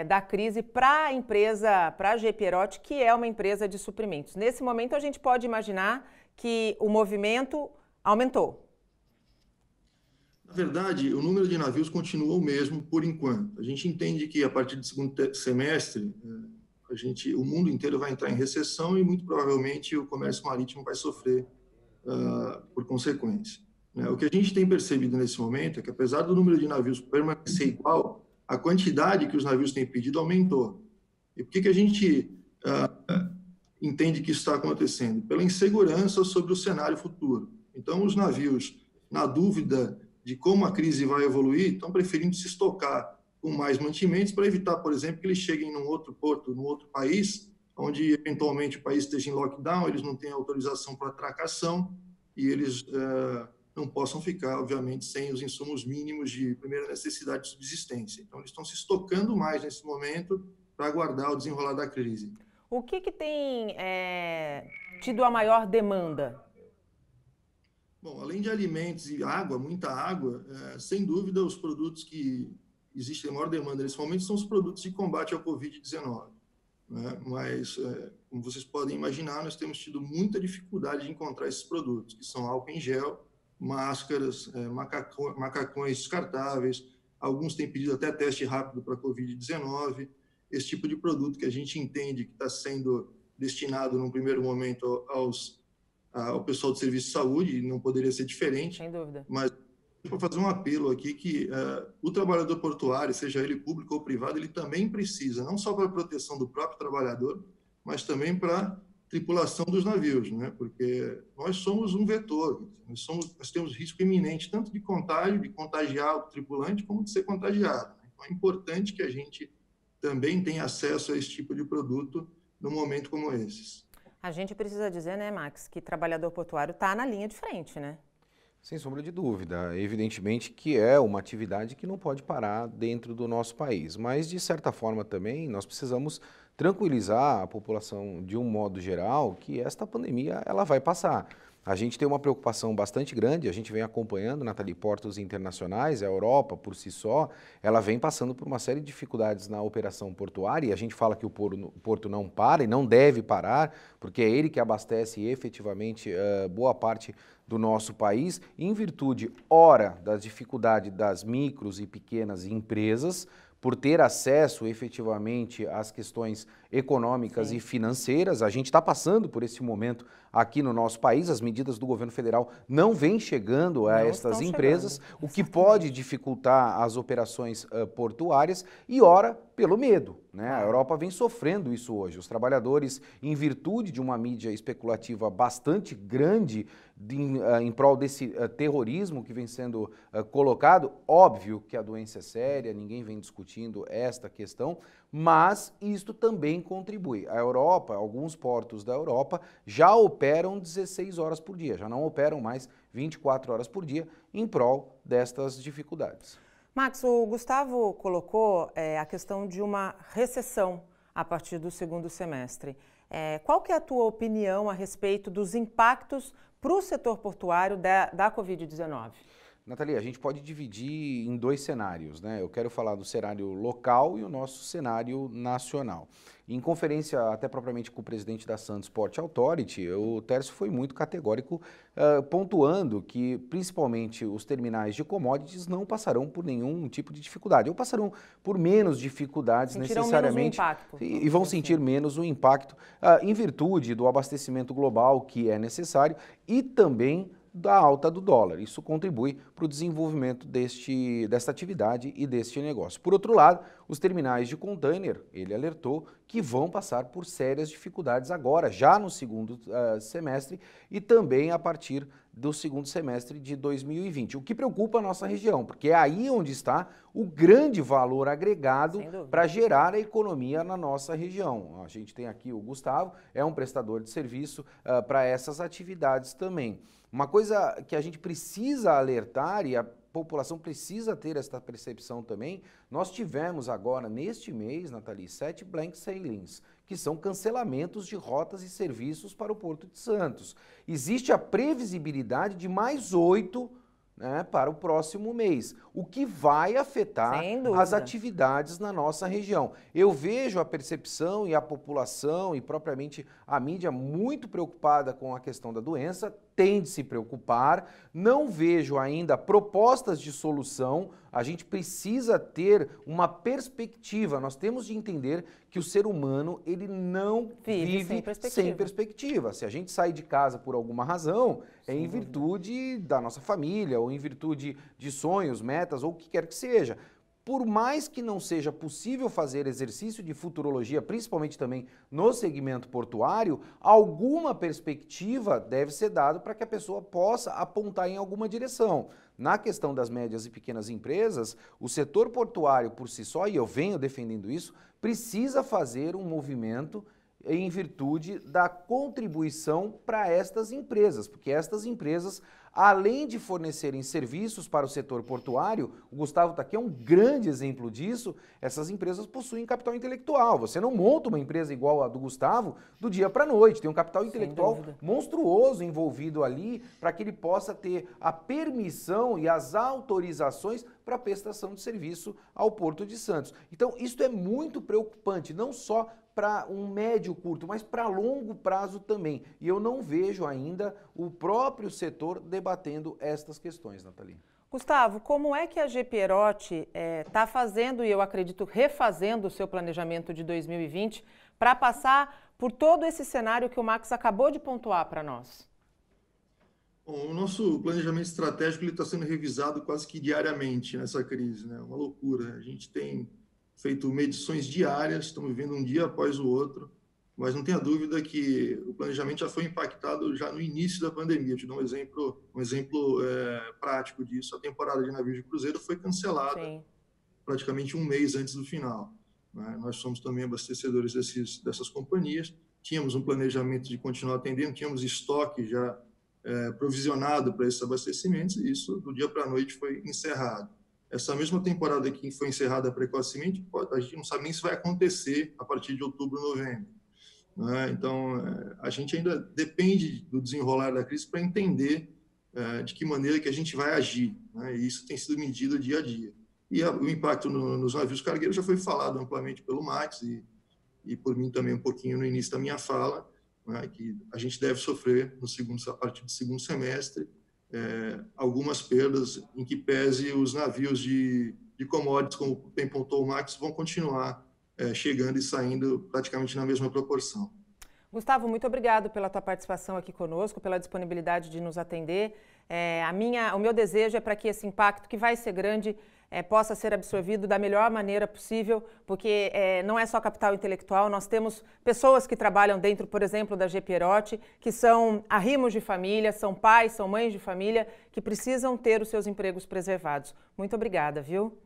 S1: da crise para a empresa, para a G. Pierotti, que é uma empresa de suprimentos. Nesse momento, a gente pode imaginar que o movimento aumentou.
S15: Na verdade, o número de navios continua o mesmo por enquanto. A gente entende que a partir do segundo semestre, o mundo inteiro vai entrar em recessão e muito provavelmente o comércio marítimo vai sofrer por consequência. O que a gente tem percebido nesse momento é que, apesar do número de navios permanecer igual, a quantidade que os navios têm pedido aumentou. E por que a gente entende que isso está acontecendo? Pela insegurança sobre o cenário futuro. Então, os navios, na dúvida de como a crise vai evoluir, estão preferindo se estocar com mais mantimentos para evitar, por exemplo, que eles cheguem num outro porto, num outro país, onde eventualmente o país esteja em lockdown, eles não têm autorização para atracação e eles não possam ficar, obviamente, sem os insumos mínimos de primeira necessidade de subsistência. Então, eles estão se estocando mais nesse momento para aguardar o desenrolar da crise.
S1: O que tem tido a maior demanda?
S15: Bom, além de alimentos e água, muita água, sem dúvida os produtos que existem maior demanda nesse momento são os produtos de combate ao Covid-19. Né? Mas, como vocês podem imaginar, nós temos tido muita dificuldade de encontrar esses produtos, que são álcool em gel, máscaras, macacões descartáveis, alguns têm pedido até teste rápido para Covid-19, esse tipo de produto que a gente entende que está sendo destinado, num primeiro momento, ao pessoal do serviço de saúde, não poderia ser diferente.
S1: Sem dúvida.
S15: Mas para fazer um apelo aqui que o trabalhador portuário, seja ele público ou privado, ele também precisa, não só para a proteção do próprio trabalhador, mas também para a tripulação dos navios, né? Porque nós somos um vetor, nós temos risco iminente tanto de contágio, de contagiar o tripulante, como de ser contagiado. Então é importante que a gente também tenha acesso a esse tipo de produto num momento como esses.
S1: A gente precisa dizer, né, Max, que trabalhador portuário está na linha de frente, né?
S14: Sem sombra de dúvida. Evidentemente que é uma atividade que não pode parar dentro do nosso país, mas de certa forma também nós precisamos tranquilizar a população de um modo geral que esta pandemia ela vai passar. A gente tem uma preocupação bastante grande, a gente vem acompanhando, Nathalie, portos internacionais, a Europa por si só, ela vem passando por uma série de dificuldades na operação portuária e a gente fala que o porto não para e não deve parar, porque é ele que abastece efetivamente boa parte do nosso país, em virtude, ora, das dificuldades das micros e pequenas empresas, por ter acesso efetivamente às questões econômicas e financeiras. A gente está passando por esse momento aqui no nosso país, as medidas do governo federal não vêm chegando a estas empresas, o que pode dificultar as operações portuárias e, ora, pelo medo. Né? A Europa vem sofrendo isso hoje. Os trabalhadores, em virtude de uma mídia especulativa bastante grande em prol desse terrorismo que vem sendo colocado, óbvio que a doença é séria, ninguém vem discutindo esta questão, mas isto também contribui. A Europa, alguns portos da Europa já operam 16 horas por dia, já não operam mais 24 horas por dia em prol destas dificuldades.
S1: Max, o Gustavo colocou a questão de uma recessão a partir do segundo semestre. Qual que é a tua opinião a respeito dos impactos para o setor portuário da Covid-19?
S14: Nathalie, a gente pode dividir em dois cenários, né? Eu quero falar do cenário local e o nosso cenário nacional. Em conferência até propriamente com o presidente da Santos Port Authority, o Tércio foi muito categórico, pontuando que principalmente os terminais de commodities não passarão por nenhum tipo de dificuldade, ou passarão por menos dificuldades necessariamente e vão sentir menos o impacto em virtude do abastecimento global que é necessário e também da alta do dólar. Isso contribui para o desenvolvimento desta atividade e deste negócio. Por outro lado, os terminais de container, ele alertou que vão passar por sérias dificuldades agora, já no segundo semestre e também a partir do segundo semestre de 2020, o que preocupa a nossa região, porque é aí onde está o grande valor agregado para gerar a economia na nossa região. A gente tem aqui o Gustavo, é um prestador de serviço para essas atividades também. Uma coisa que a gente precisa alertar e a população precisa ter esta percepção também, nós tivemos agora, neste mês, Nathalie, 7 blank sailings, que são cancelamentos de rotas e serviços para o Porto de Santos. Existe a previsibilidade de mais 8 para o próximo mês, o que vai afetar as atividades na nossa região. Eu vejo a percepção e a população e propriamente a mídia muito preocupada com a questão da doença, tem de se preocupar, não vejo ainda propostas de solução, a gente precisa ter uma perspectiva, nós temos de entender que o ser humano ele não vive sem perspectiva. Se a gente sai de casa por alguma razão, é em virtude da nossa família, ou em virtude de sonhos, metas, ou o que quer que seja. Por mais que não seja possível fazer exercício de futurologia, principalmente também no segmento portuário, alguma perspectiva deve ser dada para que a pessoa possa apontar em alguma direção. Na questão das médias e pequenas empresas, o setor portuário por si só, e eu venho defendendo isso, precisa fazer um movimento em virtude da contribuição para estas empresas, porque estas empresas, além de fornecerem serviços para o setor portuário, o Gustavo está aqui, é um grande exemplo disso, essas empresas possuem capital intelectual. Você não monta uma empresa igual a do Gustavo do dia para a noite, tem um capital intelectual monstruoso envolvido ali para que ele possa ter a permissão e as autorizações para a prestação de serviço ao Porto de Santos. Então, isso é muito preocupante, não só para um médio curto, mas para longo prazo também. E eu não vejo ainda o próprio setor debatendo estas questões, Nathalie.
S1: Gustavo, como é que a GE Pierotti está fazendo, e eu acredito refazendo o seu planejamento de 2020, para passar por todo esse cenário que o Max acabou de pontuar para nós?
S15: Bom, o nosso planejamento estratégico está sendo revisado quase que diariamente nessa crise, né? Uma loucura. A gente tem feito medições diárias, estamos vivendo um dia após o outro, mas não tenha dúvida que o planejamento já foi impactado já no início da pandemia. Eu te dou um exemplo prático disso. A temporada de navios de cruzeiro foi cancelada praticamente um mês antes do final, né? Nós somos também abastecedores dessas companhias, tínhamos um planejamento de continuar atendendo, tínhamos estoque já provisionado para esses abastecimentos, e isso do dia para a noite foi encerrado. Essa mesma temporada que foi encerrada precocemente, a gente não sabe nem se vai acontecer a partir de outubro, novembro, né? Então, a gente ainda depende do desenrolar da crise para entender de que maneira que a gente vai agir, né? E isso tem sido medido dia a dia. E o impacto nos navios cargueiros já foi falado amplamente pelo Max e por mim também um pouquinho no início da minha fala, né, que a gente deve sofrer a partir do segundo semestre algumas perdas, em que pese os navios de commodities, como bem pontuou o Max, vão continuar chegando e saindo praticamente na mesma proporção.
S1: Gustavo, muito obrigado pela tua participação aqui conosco, pela disponibilidade de nos atender. O meu desejo é para que esse impacto, que vai ser grande, possa ser absorvido da melhor maneira possível, porque não é só capital intelectual, nós temos pessoas que trabalham dentro, por exemplo, da GE Pierotti, que são arrimos de família, são pais, são mães de família, que precisam ter os seus empregos preservados. Muito obrigada, viu?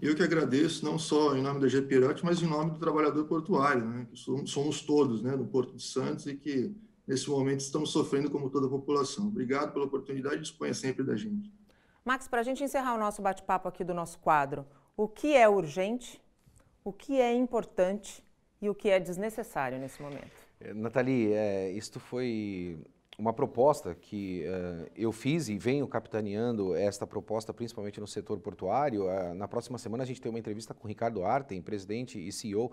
S15: Eu que agradeço, não só em nome da GE Pierotti, mas em nome do trabalhador portuário, né? Que somos todos, né, do Porto de Santos, e que nesse momento estamos sofrendo como toda a população. Obrigado pela oportunidade, disponha sempre da gente.
S1: Max, para a gente encerrar o nosso bate-papo aqui do nosso quadro, o que é urgente, o que é importante e o que é desnecessário nesse momento?
S14: Nathalie, isto foi uma proposta que eu fiz e venho capitaneando esta proposta principalmente no setor portuário. Na próxima semana a gente tem uma entrevista com o Ricardo Arten, presidente e CEO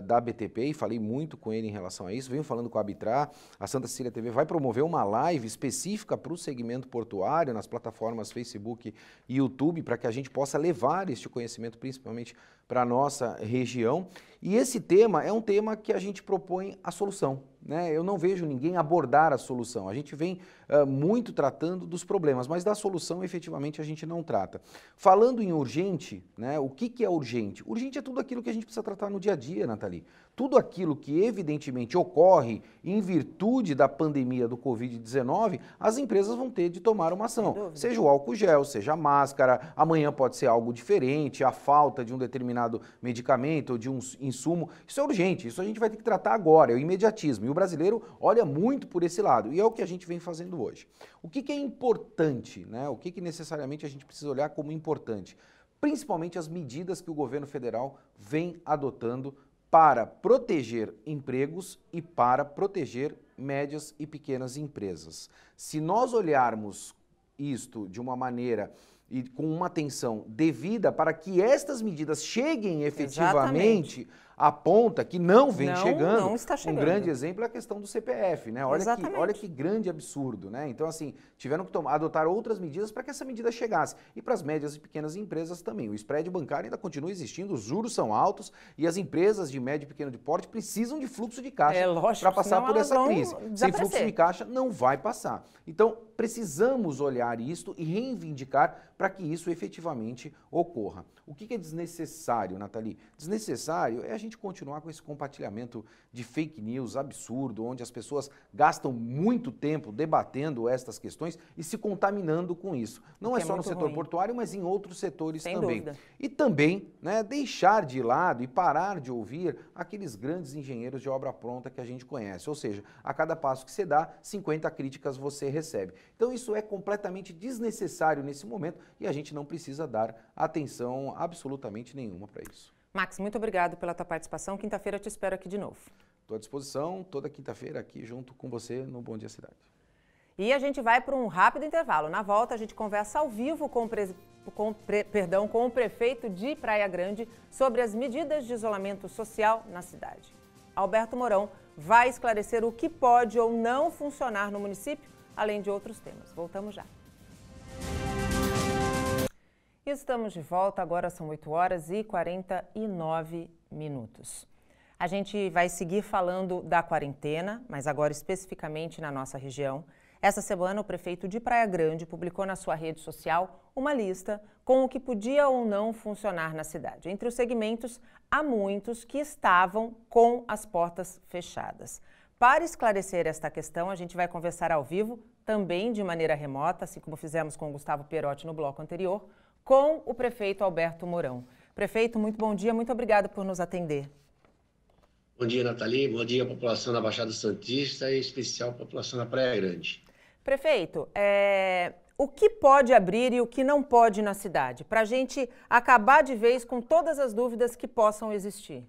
S14: da BTP, e falei muito com ele em relação a isso. Venho falando com a Arbitrar. A Santa Cecília TV vai promover uma live específica para o segmento portuário nas plataformas Facebook e YouTube, para que a gente possa levar este conhecimento principalmente para a nossa região. E esse tema é um tema que a gente propõe a solução, né? Eu não vejo ninguém abordar a solução. A gente vem muito tratando dos problemas, mas da solução efetivamente a gente não trata. Falando em urgente, né, o que é urgente? Urgente é tudo aquilo que a gente precisa tratar no dia a dia, Nathalie. Tudo aquilo que evidentemente ocorre em virtude da pandemia do Covid-19, as empresas vão ter de tomar uma ação. Seja o álcool gel, seja a máscara, amanhã pode ser algo diferente, a falta de um determinado medicamento ou de um insumo. Isso é urgente, isso a gente vai ter que tratar agora, é o imediatismo. E o brasileiro olha muito por esse lado, e é o que a gente vem fazendo hoje. O que é importante, né? O que necessariamente a gente precisa olhar como importante? Principalmente as medidas que o governo federal vem adotando para proteger empregos e para proteger médias e pequenas empresas. Se nós olharmos isto de uma maneira e com uma atenção devida para que estas medidas cheguem efetivamente à ponta, que não vem chegando.
S1: Não está chegando.
S14: Um grande exemplo é a questão do CPF, né? Olha que grande absurdo, né? Então, assim, tiveram que adotar outras medidas para que essa medida chegasse. E para as médias e pequenas empresas também. O spread bancário ainda continua existindo, os juros são altos e as empresas de médio e pequeno de porte precisam de fluxo de caixa para passar por essa crise. Sem fluxo de caixa não vai passar. Então, precisamos olhar isto e reivindicar para que isso efetivamente ocorra. O que é desnecessário, Nathalie? Desnecessário é a gente continuar com esse compartilhamento de fake news absurdo, onde as pessoas gastam muito tempo debatendo estas questões e se contaminando com isso. Não é só no setor portuário, mas em outros setores também.
S1: Dúvida.
S14: E também, né, deixar de lado e parar de ouvir aqueles grandes engenheiros de obra pronta que a gente conhece. Ou seja, a cada passo que você dá, 50 críticas você recebe. Então isso é completamente desnecessário nesse momento e a gente não precisa dar atenção absolutamente nenhuma para isso.
S1: Max, muito obrigado pela tua participação. Quinta-feira eu te espero aqui de novo.
S14: Estou à disposição toda quinta-feira aqui junto com você no Bom Dia Cidade.
S1: E a gente vai para um rápido intervalo. Na volta a gente conversa ao vivo com o prefeito de Praia Grande sobre as medidas de isolamento social na cidade. Alberto Mourão vai esclarecer o que pode ou não funcionar no município, além de outros temas. Voltamos já. Estamos de volta, agora são 8h49. A gente vai seguir falando da quarentena, mas agora especificamente na nossa região. Essa semana, o prefeito de Praia Grande publicou na sua rede social uma lista com o que podia ou não funcionar na cidade. Entre os segmentos, há muitos que estavam com as portas fechadas. Para esclarecer esta questão, a gente vai conversar ao vivo, também de maneira remota, assim como fizemos com o Gustavo Perotti no bloco anterior, com o prefeito Alberto Mourão. Prefeito, muito bom dia, muito obrigado por nos atender.
S16: Bom dia, Nathalie. Bom dia, população da Baixada Santista e, em especial, população da Praia Grande.
S1: Prefeito, o que pode abrir e o que não pode na cidade? Para a gente acabar de vez com todas as dúvidas que possam existir.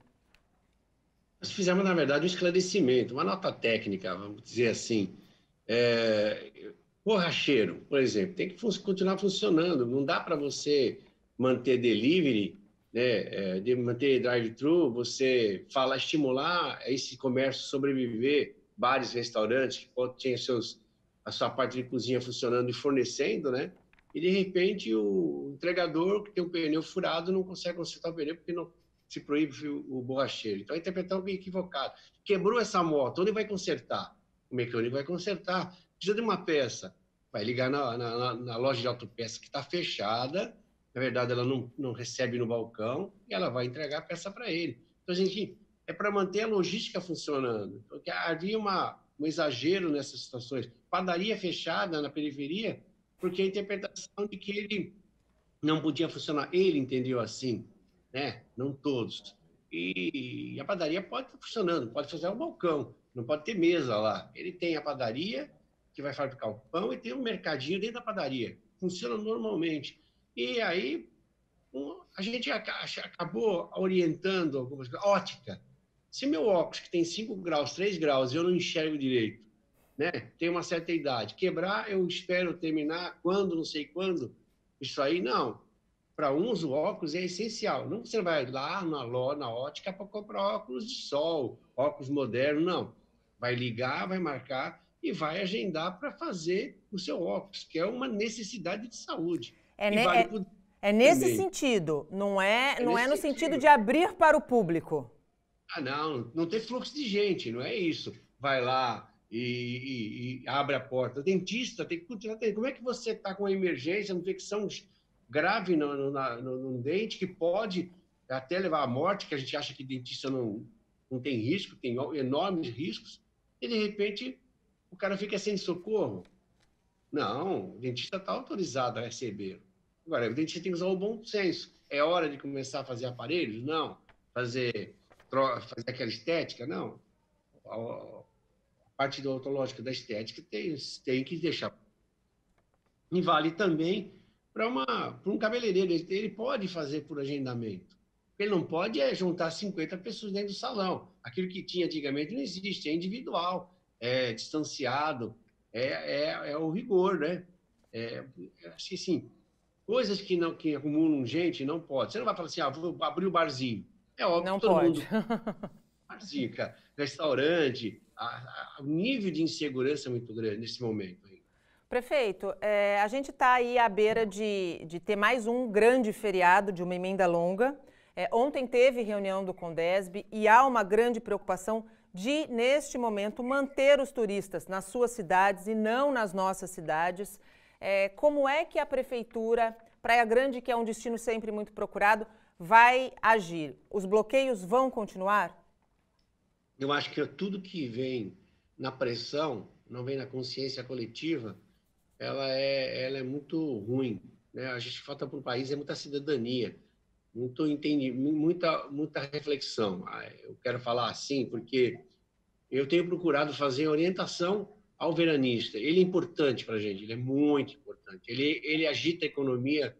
S16: Nós fizemos, na verdade, um esclarecimento, uma nota técnica, vamos dizer assim. Borracheiro, por exemplo, tem que continuar funcionando. Não dá para você manter delivery, né, de manter drive-thru, você estimular esse comércio sobreviver, bares, restaurantes, que podem ter a sua parte de cozinha funcionando e fornecendo, né? E, de repente, o entregador que tem um pneu furado não consegue consertar o pneu porque não se proíbe o borracheiro. Então, a interpretação é equivocada. Quebrou essa moto, onde vai consertar? O mecânico vai consertar. Precisa de uma peça, vai ligar na loja de autopeça que está fechada, na verdade ela não recebe no balcão, e ela vai entregar a peça para ele. Então, a gente, é para manter a logística funcionando. Porque havia um exagero nessas situações. Padaria fechada na periferia, porque a interpretação de que ele não podia funcionar, ele entendeu assim, né? Não todos. E a padaria pode estar funcionando, pode fazer um balcão, não pode ter mesa lá. Ele tem a padaria, que vai fabricar o pão, e tem um mercadinho dentro da padaria. Funciona normalmente. E aí, a gente acabou orientando algumas coisas. Ótica. Se meu óculos, que tem 5 graus, 3 graus, eu não enxergo direito, né? Tem uma certa idade. Quebrar, eu espero terminar quando, não sei quando. Isso aí, não. Para uns, o óculos é essencial. Não você vai lá na ótica para comprar óculos de sol, óculos modernos, não. Vai ligar, vai marcar e vai agendar para fazer o seu óculos, que é uma necessidade de saúde.
S1: É nesse sentido, não é no sentido de abrir para o público.
S16: Ah, não tem fluxo de gente, não é isso. Vai lá e abre a porta. O dentista tem que continuar. Como é que você está com uma emergência, uma infecção grave no dente, que pode até levar à morte, que a gente acha que dentista não tem risco, tem enormes riscos, e de repente o cara fica sem socorro? Não, o dentista está autorizado a receber. Agora, o dentista tem que usar o bom senso. É hora de começar a fazer aparelhos? Não. Fazer aquela estética? Não. A parte odontológica da estética tem que deixar. E vale também para um cabeleireiro. Ele pode fazer por agendamento. Ele não pode juntar 50 pessoas dentro do salão. Aquilo que tinha antigamente não existe, é individual, é distanciado, é o rigor, né? Acho que, assim, coisas que acumulam gente, não pode. Você não vai falar assim, vou abrir o barzinho. É óbvio que todo mundo... Barzinho, cara. Restaurante, o nível de insegurança é muito grande nesse momento.
S1: Prefeito, a gente está aí à beira de ter mais um grande feriado, de uma emenda longa. Ontem teve reunião do Condesb e há uma grande preocupação de, neste momento, manter os turistas nas suas cidades e não nas nossas cidades. Como é que a Prefeitura, Praia Grande, que é um destino sempre muito procurado, vai agir? Os bloqueios vão continuar?
S16: Eu acho que tudo que vem na pressão, não vem na consciência coletiva, ela é muito ruim, né? A gente falta para o país muita cidadania, muito entendimento, muita reflexão. Eu quero falar assim porque eu tenho procurado fazer orientação ao veranista. Ele é importante para a gente, ele é muito importante. Ele agita a economia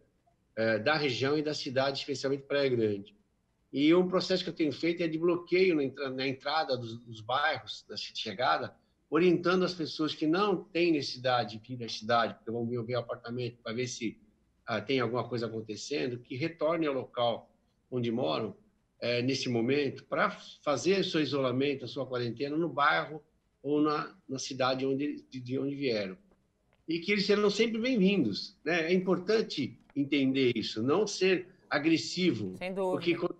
S16: da região e da cidade, especialmente Praia Grande. E um processo que eu tenho feito é de bloqueio na entrada dos bairros, da chegada, orientando as pessoas que não têm necessidade de vir da cidade, porque vão ver o apartamento para ver se tem alguma coisa acontecendo, que retornem ao local onde moram, nesse momento, para fazer o seu isolamento, a sua quarentena no bairro ou na cidade de onde vieram. E que eles serão sempre bem-vindos, né? É importante entender isso, não ser agressivo.
S1: Sem dúvida.
S16: Porque quando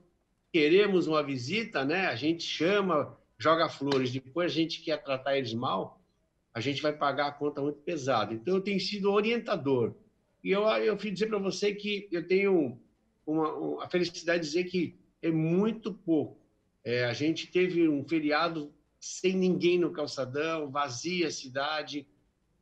S16: queremos uma visita, né, a gente chama, joga flores, depois a gente quer tratar eles mal, a gente vai pagar a conta muito pesada. Então, eu tenho sido orientador. E eu fui dizer para você que eu tenho a felicidade de dizer que é muito pouco. A gente teve um feriado sem ninguém no calçadão, vazia a cidade.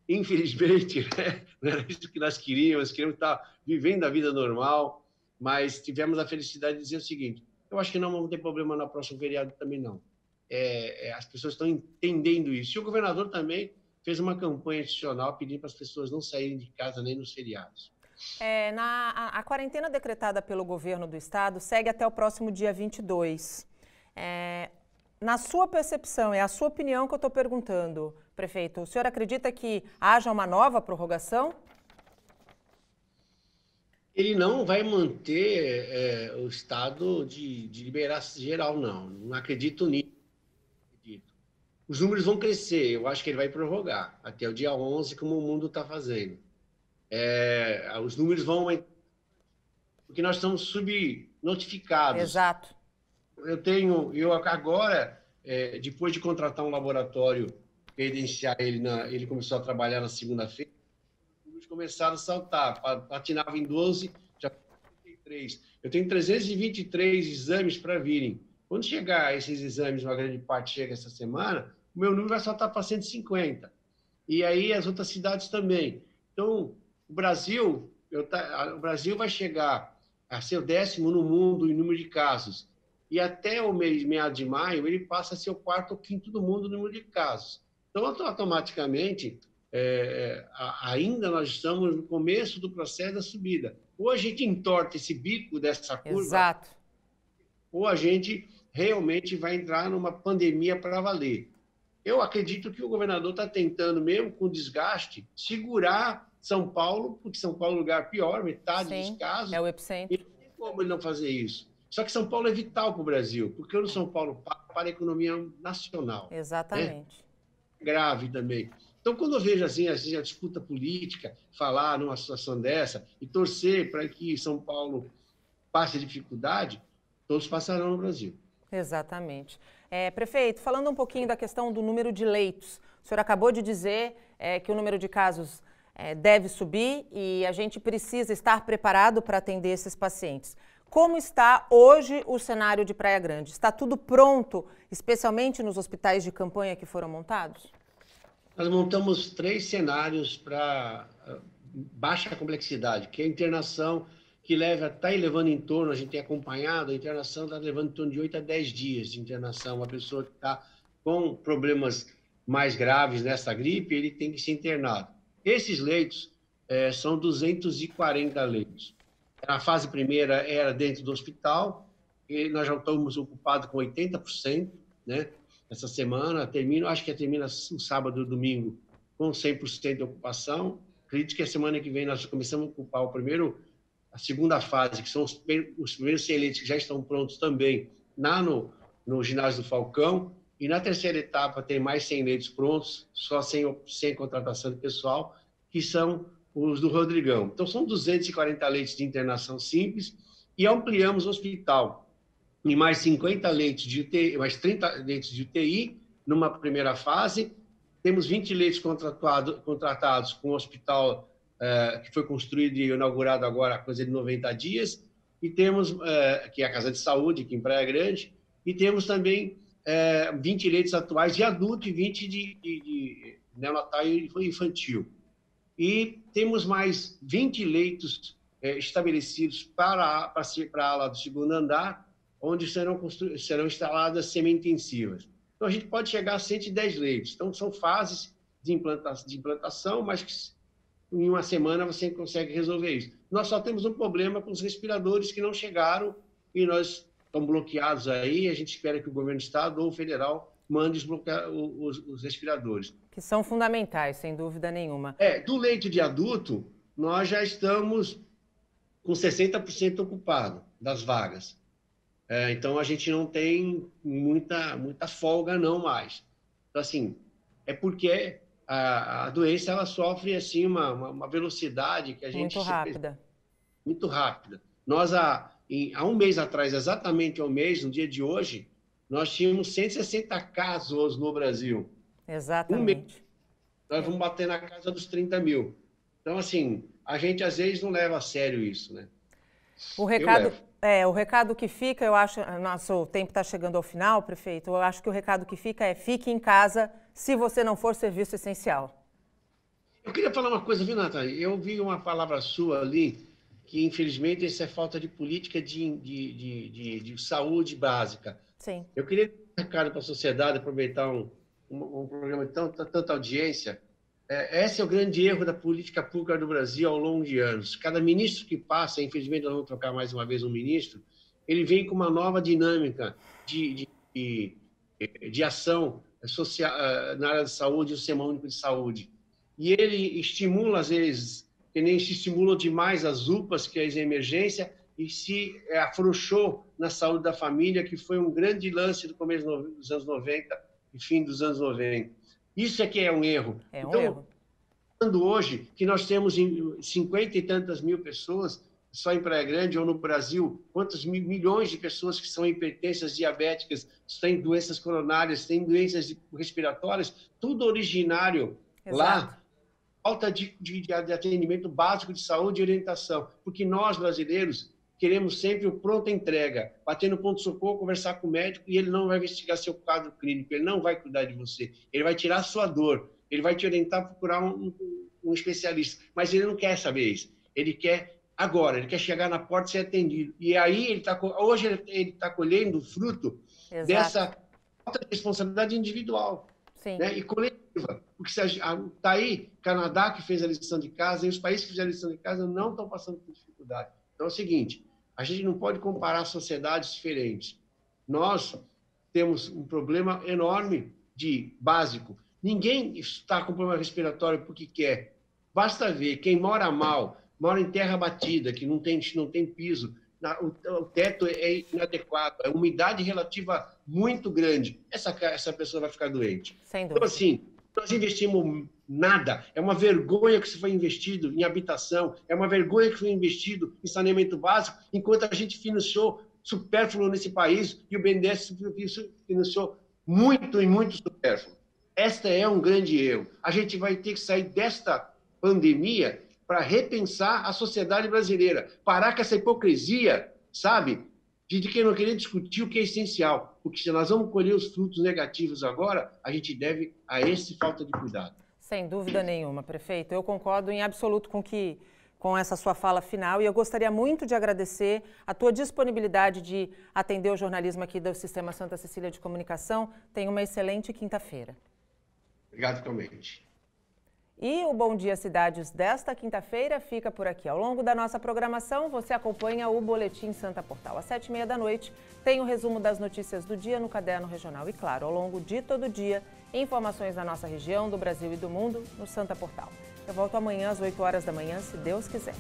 S16: Infelizmente, né? Não era isso que nós queríamos estar vivendo a vida normal, mas tivemos a felicidade de dizer o seguinte: eu acho que não vamos ter problema no próximo feriado também, não. As pessoas estão entendendo isso. E o governador também fez uma campanha institucional pedindo para as pessoas não saírem de casa nem nos feriados.
S1: A quarentena decretada pelo governo do estado segue até o próximo dia 22. Na sua percepção, é a sua opinião que eu estou perguntando, prefeito. O senhor acredita que haja uma nova prorrogação?
S16: Ele não vai manter o estado de liberação geral, não. Não acredito nisso. Os números vão crescer. Eu acho que ele vai prorrogar até o dia 11, como o mundo está fazendo. Os números vão aumentar, porque nós estamos subnotificados.
S1: Exato.
S16: Eu agora, depois de contratar um laboratório, credenciar ele começou a trabalhar na segunda-feira, os números começaram a saltar, patinava em 12, já 33. Eu tenho 323 exames para virem. Quando chegar esses exames, uma grande parte chega essa semana, o meu número vai saltar para 150. E aí as outras cidades também. Então, o Brasil vai chegar a ser o 10º no mundo em número de casos. E até o meados de maio, ele passa a ser o 4º ou 5º do mundo no número de casos. Então, automaticamente, ainda nós estamos no começo do processo da subida. Ou a gente entorta esse bico dessa curva,
S1: exato,
S16: ou a gente realmente vai entrar numa pandemia para valer. Eu acredito que o governador está tentando, mesmo com desgaste, segurar São Paulo, porque São Paulo é um lugar pior, metade dos casos.
S1: É o epicentro.
S16: E não tem como ele não fazer isso. Só que São Paulo é vital para o Brasil, porque o São Paulo para a economia nacional.
S1: Exatamente.
S16: Grave também. Então, quando eu vejo assim, a disputa política, falar numa situação dessa e torcer para que São Paulo passe dificuldade, todos passarão no Brasil.
S1: Exatamente. Prefeito, falando um pouquinho da questão do número de leitos, o senhor acabou de dizer que o número de casos deve subir e a gente precisa estar preparado para atender esses pacientes. Como está hoje o cenário de Praia Grande? Está tudo pronto, especialmente nos hospitais de campanha que foram montados?
S16: Nós montamos 3 cenários para baixa complexidade, que é a internação, que está levando em torno, a gente tem acompanhado, a internação está levando em torno de 8 a 10 dias de internação. Uma pessoa que está com problemas mais graves nessa gripe, ele tem que ser internado. Esses leitos são 240 leitos. Na fase primeira era dentro do hospital, e nós já estamos ocupados com 80%, né? Essa semana, acho que termina o sábado e domingo com 100% de ocupação. Acredito que a semana que vem nós começamos a ocupar a segunda fase, que são os primeiros 100 leitos que já estão prontos também lá no ginásio do Falcão. E na terceira etapa tem mais 100 leitos prontos, só sem contratação de pessoal, que são os do Rodrigão. Então, são 240 leitos de internação simples e ampliamos o hospital em mais 50 leitos de UTI, mais 30 leitos de UTI numa primeira fase. Temos 20 leitos contratados com o hospital que foi construído e inaugurado agora há coisa de 90 dias, e temos, que é a Casa de Saúde, aqui em Praia Grande, e temos também 20 leitos atuais de adulto e 20 de neonatal e infantil. E temos mais 20 leitos estabelecidos para a ala do segundo andar, onde serão instaladas semi-intensivas. Então, a gente pode chegar a 110 leitos. Então, são fases de implantação, mas que em uma semana você consegue resolver isso. Nós só temos um problema com os respiradores que não chegaram e nós estamos bloqueados aí. A gente espera que o governo do estado ou federal mande os respiradores.
S1: Que são fundamentais, sem dúvida nenhuma.
S16: Do leito de adulto, nós já estamos com 60% ocupado das vagas. Então, a gente não tem muita folga não mais. Então, assim, é porque a doença ela sofre assim, uma velocidade que a gente...
S1: Muito rápida.
S16: Muito rápida. Nós, há um mês atrás, exatamente um mês, no dia de hoje, nós tínhamos 160 casos no Brasil.
S1: Exatamente.
S16: Nós vamos bater na casa dos 30 mil. Então, assim, a gente às vezes não leva a sério isso, né?
S1: O recado que fica, eu acho, nosso tempo está chegando ao final, prefeito, eu acho que o recado que fica é: fique em casa se você não for serviço essencial.
S16: Eu queria falar uma coisa, viu, Natália? Eu vi uma palavra sua ali, que infelizmente isso é falta de política de saúde básica.
S1: Sim.
S16: Eu queria dar um recado para a sociedade, aproveitar um programa de tanta audiência. Esse é o grande erro da política pública do Brasil ao longo de anos. Cada ministro que passa, infelizmente nós vamos trocar mais uma vez um ministro, ele vem com uma nova dinâmica de ação social na área de saúde, o Sistema Único de Saúde. E ele estimula, às vezes, que nem se estimula demais as UPAs, que é a emergência, e se afrouxou na saúde da família, que foi um grande lance do começo dos anos 90 e fim dos anos 90. Isso é que é um erro.
S1: Então, erro.
S16: Hoje, que nós temos 50 e tantas mil pessoas só em Praia Grande ou no Brasil, quantos milhões de pessoas que são hipertensas, diabéticas, têm doenças coronárias, têm doenças respiratórias, tudo originário. Exato. Lá, falta de atendimento básico de saúde e orientação, porque nós, brasileiros, queremos sempre o pronta entrega, bater no ponto-socorro, conversar com o médico, e ele não vai investigar seu quadro clínico, ele não vai cuidar de você, ele vai tirar a sua dor, ele vai te orientar a procurar um especialista, mas ele não quer saber isso, ele quer agora, ele quer chegar na porta e ser atendido. E aí, hoje ele está colhendo o fruto
S1: Exato.
S16: Dessa falta de responsabilidade individual.
S1: Sim.
S16: Né, e coletiva, porque está aí Canadá, que fez a lição de casa, e os países que fizeram a lição de casa não estão passando por dificuldade. Então é o seguinte, a gente não pode comparar sociedades diferentes. nós temos um problema enorme básico. Ninguém está com problema respiratório porque quer. Basta ver, quem mora mal, mora em terra batida, que não tem piso, o teto é inadequado, a umidade relativa muito grande, essa pessoa vai ficar doente.
S1: Sem dúvida.
S16: Então, assim, nós investimos nada. É uma vergonha que se foi investido em habitação, é uma vergonha que foi investido em saneamento básico, enquanto a gente financiou supérfluo nesse país e o BNDES financiou muito e muito supérfluo. Este é um grande erro. A gente vai ter que sair desta pandemia para repensar a sociedade brasileira, parar com essa hipocrisia, sabe, de quem não querer discutir o que é essencial, porque se nós vamos colher os frutos negativos agora, a gente deve a esse falta de cuidado.
S1: Sem dúvida nenhuma, prefeito. Eu concordo em absoluto com essa sua fala final e eu gostaria muito de agradecer a tua disponibilidade de atender o jornalismo aqui do Sistema Santa Cecília de Comunicação. Tenha uma excelente quinta-feira.
S16: Obrigado, igualmente.
S1: E o Bom Dia Cidades desta quinta-feira fica por aqui. Ao longo da nossa programação, você acompanha o Boletim Santa Portal. Às 7h30 da noite, tem o resumo das notícias do dia no Caderno Regional. E claro, ao longo de todo o dia, informações da nossa região, do Brasil e do mundo no Santa Portal. Eu volto amanhã às 8 horas da manhã, se Deus quiser.